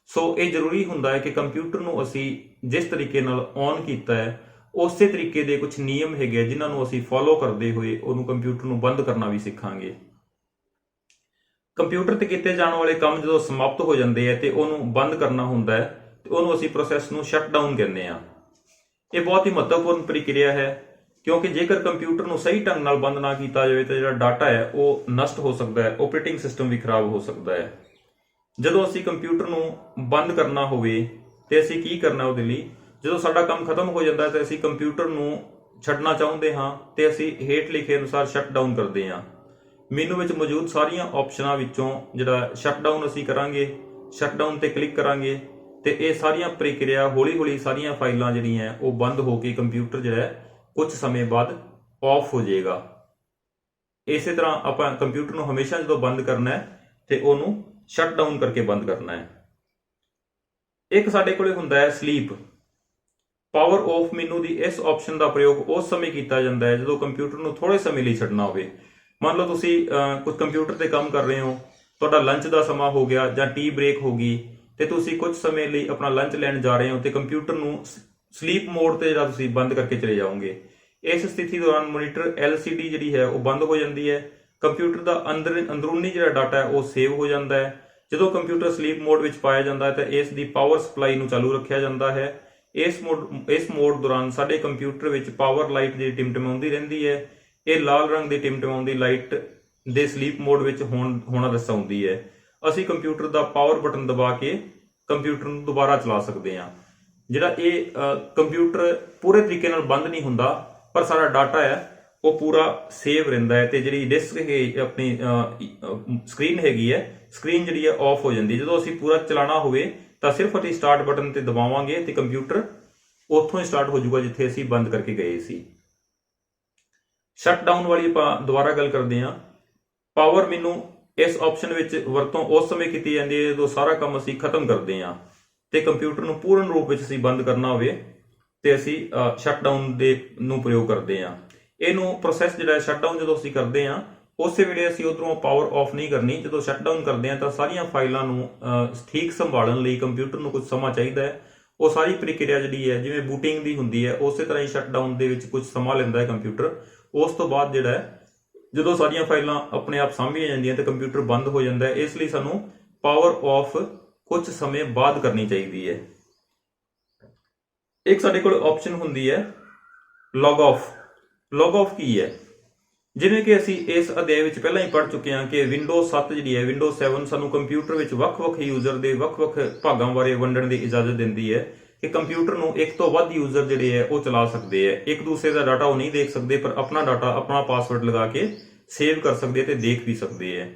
ਸੋ ਇਹ ਜ਼ਰੂਰੀ ਹੁੰਦਾ ਹੈ ਕਿ ਕੰਪਿਊਟਰ ਨੂੰ ਅਸੀਂ ਜਿਸ ਤਰੀਕੇ ਨਾਲ ਔਨ ਕੀਤਾ ਹੈ ਉਸੇ ਤਰੀਕੇ ਦੇ ਕੁਝ ਨਿਯਮ ਹੈਗੇ ਜਿਨ੍ਹਾਂ ਨੂੰ ਅਸੀਂ ਫੋਲੋ ਕਰਦੇ ਹੋਏ ਉਹਨੂੰ ਕੰਪਿਊਟਰ ਨੂੰ ਬੰਦ ਕਰਨਾ ਵੀ ਸਿੱਖਾਂਗੇ। ਕੰਪਿਊਟਰ ਤੇ ਕੀਤੇ ਜਾਣ ਵਾਲੇ ਕੰਮ ਜਦੋਂ ਸਮਾਪਤ ਹੋ ਜਾਂਦੇ ਹੈ ਤੇ ਉਹਨੂੰ ਬੰਦ ਕਰਨਾ ਹੁੰਦਾ ਹੈ ਤੇ ਉਹਨੂੰ ਅਸੀਂ ਪ੍ਰੋਸੈਸ ਨੂੰ ਸ਼ਟ ਡਾਊਨ ਕਹਿੰਦੇ ਹਾਂ। ਇਹ ਬਹੁਤ ਹੀ ਮਹੱਤਵਪੂਰਨ ਪ੍ਰਕਿਰਿਆ ਹੈ ਕਿਉਂਕਿ ਜੇਕਰ ਕੰਪਿਊਟਰ ਨੂੰ ਸਹੀ ਢੰਗ ਨਾਲ ਬੰਦ ਨਾ ਕੀਤਾ ਜਾਵੇ ਤਾਂ ਜਿਹੜਾ ਡਾਟਾ ਹੈ ਉਹ ਨਸ਼ਟ ਹੋ ਸਕਦਾ ਹੈ, ਆਪਰੇਟਿੰਗ ਸਿਸਟਮ ਵੀ ਖਰਾਬ ਹੋ ਸਕਦਾ ਹੈ। ਜਦੋਂ ਅਸੀਂ ਕੰਪਿਊਟਰ ਨੂੰ ਬੰਦ ਕਰਨਾ ਹੋਵੇ ਤੇ ਅਸੀਂ ਕੀ ਕਰਨਾ ਉਹਦੇ ਲਈ, ਜਦੋਂ ਸਾਡਾ ਕੰਮ ਖਤਮ ਹੋ ਜਾਂਦਾ ਹੈ ਤੇ ਅਸੀਂ ਕੰਪਿਊਟਰ ਨੂੰ ਛੱਡਣਾ ਚਾਹੁੰਦੇ ਹਾਂ ਤੇ ਅਸੀਂ ਹੇਠ ਲਿਖੇ ਅਨੁਸਾਰ ਸ਼ਟ ਡਾਊਨ ਕਰਦੇ ਹਾਂ। ਮੈਨੂ ਵਿੱਚ ਮੌਜੂਦ ਸਾਰੀਆਂ ਆਪਸ਼ਨਾਂ ਵਿੱਚੋਂ ਜਿਹੜਾ ਸ਼ਟ ਡਾਊਨ ਅਸੀਂ ਕਰਾਂਗੇ, ਸ਼ਟ ਡਾਊਨ ਤੇ ਕਲਿੱਕ ਕਰਾਂਗੇ ਤੇ ਇਹ ਸਾਰੀਆਂ ਪ੍ਰਕਿਰਿਆ ਹੌਲੀ ਹੌਲੀ ਸਾਰੀਆਂ ਫਾਈਲਾਂ ਜਿਹੜੀਆਂ ਉਹ ਬੰਦ ਹੋ ਕੇ ਕੰਪਿਊਟਰ ਜਿਹੜਾ ਕੁਝ ਸਮੇਂ ਬਾਅਦ ਆਫ ਹੋ ਜਾਏਗਾ। ਇਸੇ ਤਰ੍ਹਾਂ ਆਪਾਂ ਕੰਪਿਊਟਰ ਨੂੰ ਹਮੇਸ਼ਾ ਜਦੋਂ ਬੰਦ ਕਰਨਾ ਹੈ ਤੇ ਉਹਨੂੰ ਸ਼ਟ ਡਾਊਨ ਕਰਕੇ ਬੰਦ ਕਰਨਾ ਹੈ। ਇੱਕ ਸਾਡੇ ਕੋਲੇ ਹੁੰਦਾ ਹੈ ਸਲੀਪ। ਪਾਵਰ ਆਫ ਮੈਨੂ ਦੀ ਇਸ ਆਪਸ਼ਨ ਦਾ ਪ੍ਰਯੋਗ ਉਸ ਸਮੇਂ ਕੀਤਾ ਜਾਂਦਾ ਹੈ ਜਦੋਂ ਕੰਪਿਊਟਰ ਨੂੰ ਥੋੜੇ ਸਮੇਂ ਲਈ ਛੱਡਣਾ ਹੋਵੇ। ਮੰਨ ਲਓ ਤੁਸੀਂ ਕੁਝ ਕੰਪਿਊਟਰ ਤੇ ਕੰਮ ਕਰ ਰਹੇ ਹੋ, ਤੁਹਾਡਾ ਲੰਚ ਦਾ ਸਮਾਂ ਹੋ ਗਿਆ ਜਾਂ ਟੀ ਬ੍ਰੇਕ ਹੋ ਗਈ ਤੇ ਤੁਸੀਂ ਕੁਝ ਸਮੇਂ ਲਈ ਆਪਣਾ ਲੰਚ ਲੈਣ ਜਾ ਰਹੇ ਹੋ ਤੇ ਕੰਪਿਊਟਰ ਨੂੰ ਸਲੀਪ ਮੋਡ ਤੇ ਜਿਹੜਾ ਤੁਸੀਂ ਬੰਦ ਕਰਕੇ ਚਲੇ ਜਾਓਗੇ। ਇਸ ਸਥਿਤੀ ਦੌਰਾਨ ਮੋਨੀਟਰ LCD ਜਿਹੜੀ ਹੈ ਉਹ ਬੰਦ ਹੋ ਜਾਂਦੀ ਹੈ। ਕੰਪਿਊਟਰ ਦਾ ਅੰਦਰੂਨੀ ਜਿਹੜਾ ਡਾਟਾ ਹੈ ਉਹ ਸੇਵ ਹੋ ਜਾਂਦਾ ਹੈ। ਜਦੋਂ ਕੰਪਿਊਟਰ ਸਲੀਪ ਮੋਡ ਵਿੱਚ ਪਾਇਆ ਜਾਂਦਾ ਹੈ ਤਾਂ ਇਸ ਦੀ ਪਾਵਰ ਸਪਲਾਈ ਨੂੰ ਚਾਲੂ ਰੱਖਿਆ ਜਾਂਦਾ ਹੈ। ਇਸ ਮੋਡ ਦੌਰਾਨ ਸਾਡੇ ਕੰਪਿਊਟਰ ਵਿੱਚ ਪਾਵਰ ਲਾਈਟ ਜਿਹੜੀ ਟਿਮਟਿਮਾਉਂਦੀ ਰਹਿੰਦੀ ਹੈ। ਇਹ ਲਾਲ ਰੰਗ ਦੀ ਟਿਮਟਿਮਾਉਂਦੀ ਲਾਈਟ ਦੇ ਸਲੀਪ ਮੋਡ ਵਿੱਚ ਹੋਣਾ ਦਰਸਾਉਂਦੀ ਹੈ। ਅਸੀਂ ਕੰਪਿਊਟਰ ਦਾ ਪਾਵਰ ਬਟਨ ਦਬਾ ਕੇ ਕੰਪਿਊਟਰ ਨੂੰ ਦੁਬਾਰਾ ਚਲਾ ਸਕਦੇ ਹਾਂ। ਜਿਹੜਾ ਇਹ ਕੰਪਿਊਟਰ ਪੂਰੇ ਤਰੀਕੇ ਨਾਲ ਬੰਦ ਨਹੀਂ ਹੁੰਦਾ ਪਰ ਸਾਡਾ ਡਾਟਾ ਹੈ ਉਹ ਪੂਰਾ ਸੇਵ ਰਹਿੰਦਾ ਹੈ ਤੇ ਜਿਹੜੀ ਡਿਸਕ ਹੈ ਆਪਣੀ ਸਕਰੀਨ ਹੈਗੀ ਹੈ, ਸਕਰੀਨ ਜਿਹੜੀ ਹੈ ਆਫ ਹੋ ਜਾਂਦੀ ਹੈ। ਜਦੋਂ ਅਸੀਂ ਪੂਰਾ ਚਲਾਉਣਾ ਹੋਵੇ ਤਾਂ ਸਿਰਫ ਅਸੀਂ ਸਟਾਰਟ ਬਟਨ ਤੇ ਦਬਾਵਾਂਗੇ ਤੇ ਕੰਪਿਊਟਰ ਉੱਥੋਂ ਹੀ ਸਟਾਰਟ ਹੋ ਜਾਊਗਾ ਜਿੱਥੇ ਅਸੀਂ ਬੰਦ ਕਰਕੇ ਗਏ ਸੀ। ਸ਼ਟ ਡਾਊਨ ਵਾਲੀ ਆਪਾਂ ਦੁਬਾਰਾ ਗੱਲ ਕਰਦੇ ਹਾਂ। ਪਾਵਰ ਮੈਨੂ ਇਸ ਆਪਸ਼ਨ ਵਿੱਚ ਵਰਤੋਂ ਉਸ ਸਮੇਂ ਕੀਤੀ ਜਾਂਦੀ ਹੈ ਜਦੋਂ ਸਾਰਾ ਕੰਮ ਅਸੀਂ ਖਤਮ ਕਰਦੇ ਹਾਂ ਤੇ ਕੰਪਿਊਟਰ ਨੂੰ ਪੂਰਨ ਰੂਪ ਵਿੱਚ ਅਸੀਂ ਬੰਦ ਕਰਨਾ ਹੋਵੇ ਤੇ ਅਸੀਂ ਸ਼ਟ ਡਾਊਨ ਦੇ ਨੂੰ ਪ੍ਰਯੋਗ ਕਰਦੇ ਹਾਂ। ਇਹਨੂੰ ਪ੍ਰੋਸੈਸ ਜਿਹੜਾ ਸ਼ਟ ਡਾਊਨ ਜਦੋਂ ਅਸੀਂ ਕਰਦੇ ਹਾਂ ਉਸੇ ਵੇਲੇ ਅਸੀਂ ਉਧਰੋਂ ਪਾਵਰ ਆਫ ਨਹੀਂ ਕਰਨੀ। ਜਦੋਂ ਸ਼ਟ ਡਾਊਨ ਕਰਦੇ ਹਾਂ ਤਾਂ ਸਾਰੀਆਂ ਫਾਈਲਾਂ ਨੂੰ ਠੀਕ ਸੰਭਾਲਣ ਲਈ ਕੰਪਿਊਟਰ ਨੂੰ ਕੁਝ ਸਮਾਂ ਚਾਹੀਦਾ ਹੈ। ਉਹ ਸਾਰੀ ਪ੍ਰਕਿਰਿਆ ਜਿਹੜੀ ਹੈ ਜਿਵੇਂ ਬੂਟਿੰਗ ਦੀ ਹੁੰਦੀ ਹੈ ਉਸੇ ਤਰ੍ਹਾਂ ਹੀ ਸ਼ਟ ਡਾਊਨ ਦੇ ਵਿੱਚ ਕੁਝ ਸਮਾਂ ਲੈਂਦਾ ਹੈ ਕੰਪਿਊਟਰ। ਉਸ ਤੋਂ ਬਾਅਦ ਜਿਹੜਾ ਹੈ ਜਦੋਂ ਸਾਰੀਆਂ ਫਾਈਲਾਂ ਆਪਣੇ ਆਪ ਸਾਂਭੀਆਂ ਜਾਂਦੀਆਂ ਤੇ ਕੰਪਿਊਟਰ ਬੰਦ ਹੋ ਜਾਂਦਾ ਹੈ। ਇਸ ਲਈ ਸਾਨੂੰ ਪਾਵਰ ਆਫ ਕੁਝ ਸਮੇਂ ਬਾਅਦ ਕਰਨੀ ਚਾਹੀਦੀ ਹੈ। ਇੱਕ ਸਾਡੇ ਕੋਲ ਆਪਸ਼ਨ ਹੁੰਦੀ ਹੈ ਲੌਗ ਆਫ। ਲੌਗ ਆਫ ਕੀ ਹੈ? ਜਿਵੇਂ ਕਿ ਅਸੀਂ ਇਸ ਅਧਿਆਇ ਵਿੱਚ ਪਹਿਲਾਂ ਹੀ ਪੜ੍ਹ ਚੁੱਕੇ ਹਾਂ ਕਿ ਵਿੰਡੋਜ਼ 7 ਜਿਹੜੀ ਹੈ, ਵਿੰਡੋਜ਼ 7 ਸਾਨੂੰ ਕੰਪਿਊਟਰ ਵਿੱਚ ਵੱਖ-ਵੱਖ ਯੂਜ਼ਰ ਦੇ ਵੱਖ-ਵੱਖ ਭਾਗਾਂ ਬਾਰੇ ਵੰਡਣ ਦੀ ਇਜਾਜ਼ਤ ਦਿੰਦੀ ਹੈ ਕਿ ਕੰਪਿਊਟਰ ਨੂੰ ਇੱਕ ਤੋਂ ਵੱਧ ਯੂਜ਼ਰ ਜਿਹੜੇ ਹੈ ਉਹ ਚਲਾ ਸਕਦੇ ਹੈ। ਇੱਕ ਦੂਸਰੇ ਦਾ ਡਾਟਾ ਉਹ ਨਹੀਂ ਦੇਖ ਸਕਦੇ ਪਰ ਆਪਣਾ ਡਾਟਾ ਆਪਣਾ ਪਾਸਵਰਡ ਲਗਾ ਕੇ ਸੇਵ ਕਰ ਸਕਦੇ ਤੇ ਦੇਖ ਵੀ ਸਕਦੇ ਹੈ।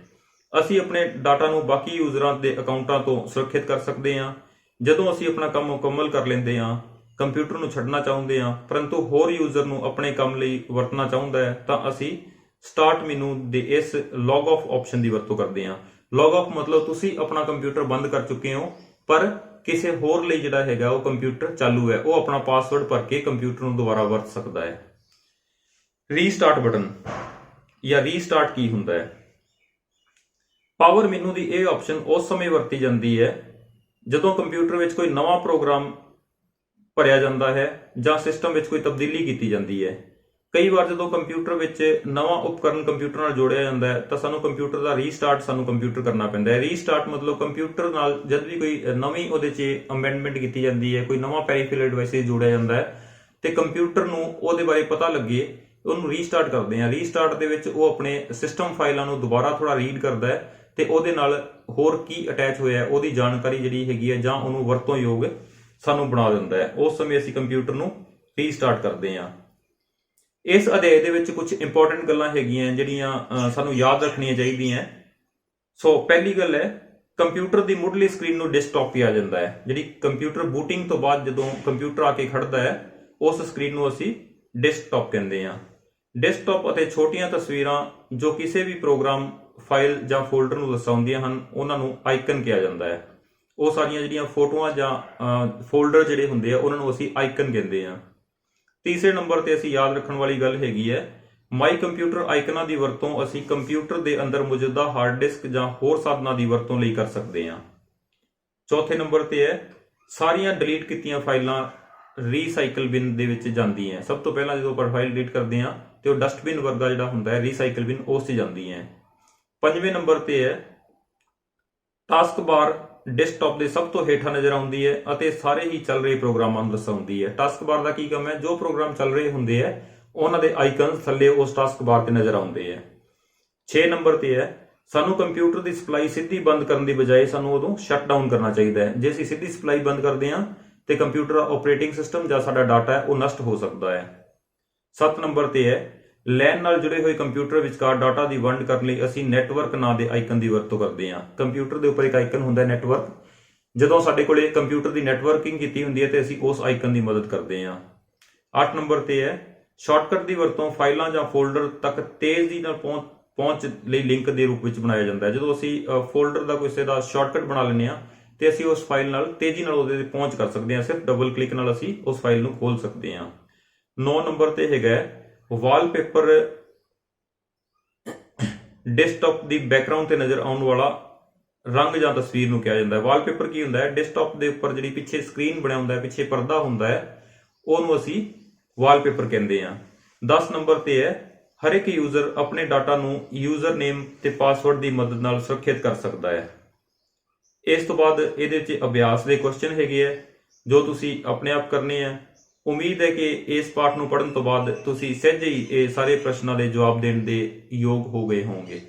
ਅਸੀਂ ਆਪਣੇ ਡਾਟਾ ਨੂੰ ਬਾਕੀ ਯੂਜ਼ਰਾਂ ਦੇ ਅਕਾਊਂਟਾਂ ਤੋਂ ਸੁਰੱਖਿਅਤ ਕਰ ਸਕਦੇ ਹਾਂ। ਜਦੋਂ ਅਸੀਂ ਆਪਣਾ ਕੰਮ ਮੁਕੰਮਲ ਕਰ ਲੈਂਦੇ ਹਾਂ, ਕੰਪਿਊਟਰ ਨੂੰ ਛੱਡਣਾ ਚਾਹੁੰਦੇ ਹਾਂ ਪਰੰਤੂ ਹੋਰ ਯੂਜ਼ਰ ਨੂੰ ਆਪਣੇ ਕੰਮ ਲਈ ਵਰਤਣਾ ਚਾਹੁੰਦਾ ਹੈ ਤਾਂ ਅਸੀਂ ਸਟਾਰਟ ਮੈਨੂ ਦੇ ਇਸ ਲੌਗ ਆਫ ਆਪਸ਼ਨ ਦੀ ਵਰਤੋਂ ਕਰਦੇ ਹਾਂ। ਲੌਗ ਆਫ ਮਤਲਬ ਤੁਸੀਂ ਆਪਣਾ ਕੰਪਿਊਟਰ ਬੰਦ ਕਰ ਚੁੱਕੇ ਹੋ ਪਰ ਕਿਸੇ ਹੋਰ ਲਈ ਜਿਹੜਾ ਹੈਗਾ ਉਹ ਕੰਪਿਊਟਰ ਚਾਲੂ ਹੈ, ਉਹ ਆਪਣਾ ਪਾਸਵਰਡ ਭਰ ਕੇ ਕੰਪਿਊਟਰ ਨੂੰ ਦੁਬਾਰਾ ਵਰਤ ਸਕਦਾ ਹੈ। ਰੀਸਟਾਰਟ ਬਟਨ ਜਾਂ ਰੀਸਟਾਰਟ ਕੀ ਹੁੰਦਾ ਹੈ? ਪਾਵਰ ਮੈਨੂ ਦੀ ਇਹ ਆਪਸ਼ਨ ਉਸ ਸਮੇਂ ਵਰਤੀ ਜਾਂਦੀ ਹੈ ਜਦੋਂ ਕੰਪਿਊਟਰ ਵਿੱਚ ਕੋਈ ਨਵਾਂ ਪ੍ਰੋਗਰਾਮ ਭਰਿਆ ਜਾਂਦਾ ਹੈ ਜਾਂ ਸਿਸਟਮ ਵਿੱਚ ਕੋਈ ਤਬਦੀਲੀ ਕੀਤੀ ਜਾਂਦੀ ਹੈ। ਕਈ ਵਾਰ ਜਦੋਂ ਕੰਪਿਊਟਰ ਵਿੱਚ ਨਵਾਂ ਉਪਕਰਨ ਕੰਪਿਊਟਰ ਨਾਲ ਜੋੜਿਆ ਜਾਂਦਾ ਹੈ ਤਾਂ ਸਾਨੂੰ ਕੰਪਿਊਟਰ ਦਾ ਰੀਸਟਾਰਟ ਕੰਪਿਊਟਰ ਕਰਨਾ ਪੈਂਦਾ ਹੈ। ਰੀਸਟਾਰਟ ਮਤਲਬ ਕੰਪਿਊਟਰ ਨਾਲ ਜਦ ਵੀ ਕੋਈ ਨਵੀਂ ਉਹਦੇ 'ਚ ਅਮੈਂਡਮੈਂਟ ਕੀਤੀ ਜਾਂਦੀ ਹੈ, ਕੋਈ ਨਵਾਂ ਪੈਰੀਫਿਰਲ ਡਿਵਾਈਸ ਜੋੜਿਆ ਜਾਂਦਾ ਹੈ ਤੇ ਕੰਪਿਊਟਰ ਨੂੰ ਉਹਦੇ ਬਾਰੇ ਪਤਾ ਲੱਗੇ, ਉਹਨੂੰ ਰੀਸਟਾਰਟ ਕਰਦੇ ਹਾਂ। ਰੀਸਟਾਰਟ ਦੇ ਵਿੱਚ ਉਹ ਆਪਣੇ ਸਿਸਟਮ ਫਾਈਲਾਂ ਨੂੰ ਦੁਬਾਰਾ ਥੋੜਾ ਰੀਡ ਕਰਦਾ ਹੈ ਤੇ ਉਹਦੇ ਨਾਲ ਹੋਰ ਕੀ ਅਟੈਚ ਹੋਇਆ ਉਹਦੀ ਜਾਣਕਾਰੀ ਜਿਹੜੀ ਹੈਗੀ ਹੈ ਜਾਂ ਉਹਨੂੰ ਵਰਤੋਂ ਯੋਗ ਸਾਨੂੰ ਬਣਾ ਦਿੰਦਾ ਹੈ। ਉਸ ਸਮੇਂ ਅਸੀਂ ਕੰਪਿਊਟਰ ਨੂੰ ਰੀਸਟਾਰਟ ਕਰਦੇ ਹਾਂ। ਇਸ ਅਧਿਆਇ ਦੇ ਵਿੱਚ ਕੁਝ ਇੰਪੋਰਟੈਂਟ ਗੱਲਾਂ ਹੈਗੀਆਂ ਜਿਹੜੀਆਂ ਸਾਨੂੰ ਯਾਦ ਰੱਖਣੀਆਂ ਚਾਹੀਦੀਆਂ। ਸੋ ਪਹਿਲੀ ਗੱਲ ਹੈ ਕੰਪਿਊਟਰ ਦੀ ਮੁੱਢਲੀ ਸਕਰੀਨ ਨੂੰ ਡੈਸਕਟਾਪ ਕਿਹਾ ਜਾਂਦਾ ਹੈ। ਜਿਹੜੀ ਕੰਪਿਊਟਰ ਬੂਟਿੰਗ ਤੋਂ ਬਾਅਦ ਜਦੋਂ ਕੰਪਿਊਟਰ ਆ ਕੇ ਖੜਦਾ ਹੈ ਉਸ ਸਕਰੀਨ ਨੂੰ ਅਸੀਂ ਡੈਸਕਟਾਪ ਕਹਿੰਦੇ ਹਾਂ। ਡੈਸਕਟਾਪ ਅਤੇ ਛੋਟੀਆਂ ਤਸਵੀਰਾਂ ਜੋ ਕਿਸੇ ਵੀ ਪ੍ਰੋਗਰਾਮ, ਫਾਈਲ ਜਾਂ ਫੋਲਡਰ ਨੂੰ ਦਰਸਾਉਂਦੀਆਂ ਹਨ ਉਹਨਾਂ ਨੂੰ ਆਈਕਨ ਕਿਹਾ ਜਾਂਦਾ ਹੈ। ਉਹ ਸਾਰੀਆਂ ਜਿਹੜੀਆਂ ਫੋਟੋਆਂ ਜਾਂ ਫੋਲਡਰ ਜਿਹੜੇ ਹੁੰਦੇ ਆ ਉਹਨਾਂ ਨੂੰ ਅਸੀਂ ਆਈਕਨ ਕਹਿੰਦੇ ਹਾਂ। ਤੀਸਰੇ ਨੰਬਰ ਤੇ ਅਸੀਂ ਯਾਦ ਰੱਖਣ ਵਾਲੀ ਗੱਲ ਹੈਗੀ ਹੈ ਮਾਈ ਕੰਪਿਊਟਰ ਆਈਕਨਾਂ ਦੀ ਵਰਤੋਂ ਅਸੀਂ ਕੰਪਿਊਟਰ ਦੇ ਅੰਦਰ ਮੌਜੂਦਾ ਹਾਰਡ ਡਿਸਕ ਜਾਂ ਹੋਰ ਸਾਧਨਾਂ ਦੀ ਵਰਤੋਂ ਲਈ ਕਰ ਸਕਦੇ ਹਾਂ। ਚੌਥੇ ਨੰਬਰ ਤੇ ਹੈ ਸਾਰੀਆਂ ਡਿਲੀਟ ਕੀਤੀਆਂ ਫਾਈਲਾਂ ਰੀਸਾਈਕਲ ਬਿਨ ਦੇ ਵਿੱਚ ਜਾਂਦੀਆਂ। ਸਭ ਤੋਂ ਪਹਿਲਾਂ ਜਦੋਂ ਆਪਾਂ ਫਾਈਲ ਡਿਲੀਟ ਕਰਦੇ ਹਾਂ ਤੇ ਉਹ ਡਸਟਬਿਨ ਵਰਗਾ ਜਿਹੜਾ ਹੁੰਦਾ ਹੈ ਰੀਸਾਈਕਲ ਬਿਨ, ਉਸ 'ਚ ਜਾਂਦੀ ਹੈ। ਪੰਜਵੇਂ ਨੰਬਰ ਤੇ ਹੈ ਟਾਸਕ ਬਾਰ ਡੈਸਕਟਾਪ ਦੇ ਸਭ ਤੋਂ ਹੇਠਾਂ ਨਜ਼ਰ ਆਉਂਦੀ ਹੈ ਅਤੇ ਸਾਰੇ ਹੀ ਚੱਲ ਰਹੇ ਪ੍ਰੋਗਰਾਮਾਂ ਨੂੰ ਦਰਸਾਉਂਦੀ ਹੈ। ਟਾਸਕ ਬਾਰ ਦਾ ਕੀ ਕੰਮ ਹੈ? ਜੋ ਪ੍ਰੋਗਰਾਮ ਚੱਲ ਰਹੇ ਹੁੰਦੇ ਹੈ ਉਹਨਾਂ ਦੇ ਆਈਕਨਸ ਥੱਲੇ ਉਸ ਟਾਸਕ ਬਾਰ ਤੇ ਨਜ਼ਰ ਆਉਂਦੇ ਹੈ। 6 ਨੰਬਰ ਤੇ ਹੈ ਸਾਨੂੰ ਕੰਪਿਊਟਰ ਦੀ ਸਪਲਾਈ ਸਿੱਧੀ ਬੰਦ ਕਰਨ ਦੀ ਬਜਾਏ ਸਾਨੂੰ ਉਦੋਂ ਸ਼ਟ ਡਾਊਨ ਕਰਨਾ ਚਾਹੀਦਾ ਹੈ। ਜੇ ਅਸੀਂ ਸਿੱਧੀ ਸਪਲਾਈ ਬੰਦ ਕਰਦੇ ਹਾਂ ਤੇ ਕੰਪਿਊਟਰ ਦਾ ਆਪਰੇਟਿੰਗ ਸਿਸਟਮ ਜਾਂ ਸਾਡਾ ਡਾਟਾ ਹੈ ਉਹ ਨਸ਼ਟ ਹੋ ਸਕਦਾ ਹੈ। 7 ਨੰਬਰ ਤੇ ਹੈ LAN ਨਾਲ ਜੁੜੇ ਹੋਏ ਕੰਪਿਊਟਰ ਵਿਚਕਾਰ ਡਾਟਾ ਦੀ ਵੰਡ ਕਰਨ ਲਈ ਅਸੀਂ ਨੈਟਵਰਕ ਨਾਂ ਦੇ ਆਈਕਨ ਦੀ ਵਰਤੋਂ ਕਰਦੇ ਹਾਂ। ਕੰਪਿਊਟਰ ਦੇ ਉੱਪਰ ਇੱਕ ਆਈਕਨ ਹੁੰਦਾ ਹੈ ਨੈਟਵਰਕ। ਜਦੋਂ ਸਾਡੇ ਕੋਲੇ ਕੰਪਿਊਟਰ ਦੀ ਨੈਟਵਰਕਿੰਗ ਕੀਤੀ ਹੁੰਦੀ ਹੈ ਤੇ ਅਸੀਂ ਉਸ ਆਈਕਨ ਦੀ ਮਦਦ ਕਰਦੇ ਹਾਂ। 8 ਨੰਬਰ ਤੇ ਹੈ ਸ਼ਾਰਟਕਟ ਦੀ ਵਰਤੋਂ ਫਾਈਲਾਂ ਜਾਂ ਫੋਲਡਰ ਤੱਕ ਤੇਜ਼ੀ ਨਾਲ ਪਹੁੰਚ ਲਈ ਲਿੰਕ ਦੇ ਰੂਪ ਵਿੱਚ ਬਣਾਇਆ ਜਾਂਦਾ ਹੈ। ਜਦੋਂ ਅਸੀਂ ਫੋਲਡਰ ਦਾ ਕਿਸੇ ਦਾ ਸ਼ਾਰਟਕਟ ਬਣਾ ਲੈਂਦੇ ਹਾਂ ਤੇ ਅਸੀਂ ਉਸ ਫਾਈਲ ਨਾਲ ਤੇਜ਼ੀ ਨਾਲ ਉਹਦੇ ਤੇ ਪਹੁੰਚ ਕਰ ਸਕਦੇ ਹਾਂ। ਸਿਰਫ ਡਬਲ ਕਲਿੱਕ ਨਾਲ ਅਸੀਂ ਉਸ ਫਾਈਲ ਨੂੰ ਖੋਲ ਸਕਦੇ ਹਾਂ। 9 ਨੰਬਰ ਤੇ ਹੈਗਾ ਵਾਲਪੇਪਰ ਡੈਸਕਟਾਪ ਦੀ ਬੈਕਗ੍ਰਾਉਂਡ ਤੇ ਨਜ਼ਰ ਆਉਣ ਵਾਲਾ ਰੰਗ ਜਾਂ ਤਸਵੀਰ ਨੂੰ ਕਿਹਾ ਜਾਂਦਾ ਹੈ। ਵਾਲਪੇਪਰ ਕੀ ਹੁੰਦਾ ਹੈ? ਡੈਸਕਟਾਪ ਦੇ ਉੱਪਰ ਜਿਹੜੀ ਪਿੱਛੇ ਸਕਰੀਨ ਬਣਿਆ ਹੁੰਦਾ ਹੈ, ਪਿੱਛੇ ਪਰਦਾ ਹੁੰਦਾ ਹੈ, ਉਹਨੂੰ ਅਸੀਂ ਵਾਲਪੇਪਰ ਕਹਿੰਦੇ ਹਾਂ। 10 ਨੰਬਰ ਤੇ ਹੈ ਹਰ ਇੱਕ ਯੂਜ਼ਰ ਆਪਣੇ ਡਾਟਾ ਨੂੰ ਯੂਜ਼ਰ ਨੇਮ ਤੇ ਪਾਸਵਰਡ ਦੀ ਮਦਦ ਨਾਲ ਸੁਰੱਖਿਅਤ ਕਰ ਸਕਦਾ ਹੈ। ਇਸ ਤੋਂ ਬਾਅਦ ਇਹਦੇ ਵਿੱਚ ਅਭਿਆਸ ਦੇ ਕੁਐਸਚਨ ਹੈਗੇ ਆ ਜੋ ਤੁਸੀਂ ਆਪਣੇ ਆਪ ਕਰਨੇ ਆ। ਉਮੀਦ ਹੈ ਕਿ ਇਸ ਪਾਠ ਨੂੰ ਪੜ੍ਹਨ ਤੋਂ ਬਾਅਦ ਤੁਸੀਂ ਸਹਿਜੇ ਹੀ ਇਹ ਸਾਰੇ ਪ੍ਰਸ਼ਨਾਂ ਦੇ ਜਵਾਬ ਦੇਣ ਦੇ ਯੋਗ ਹੋ ਗਏ ਹੋਵੋਗੇ।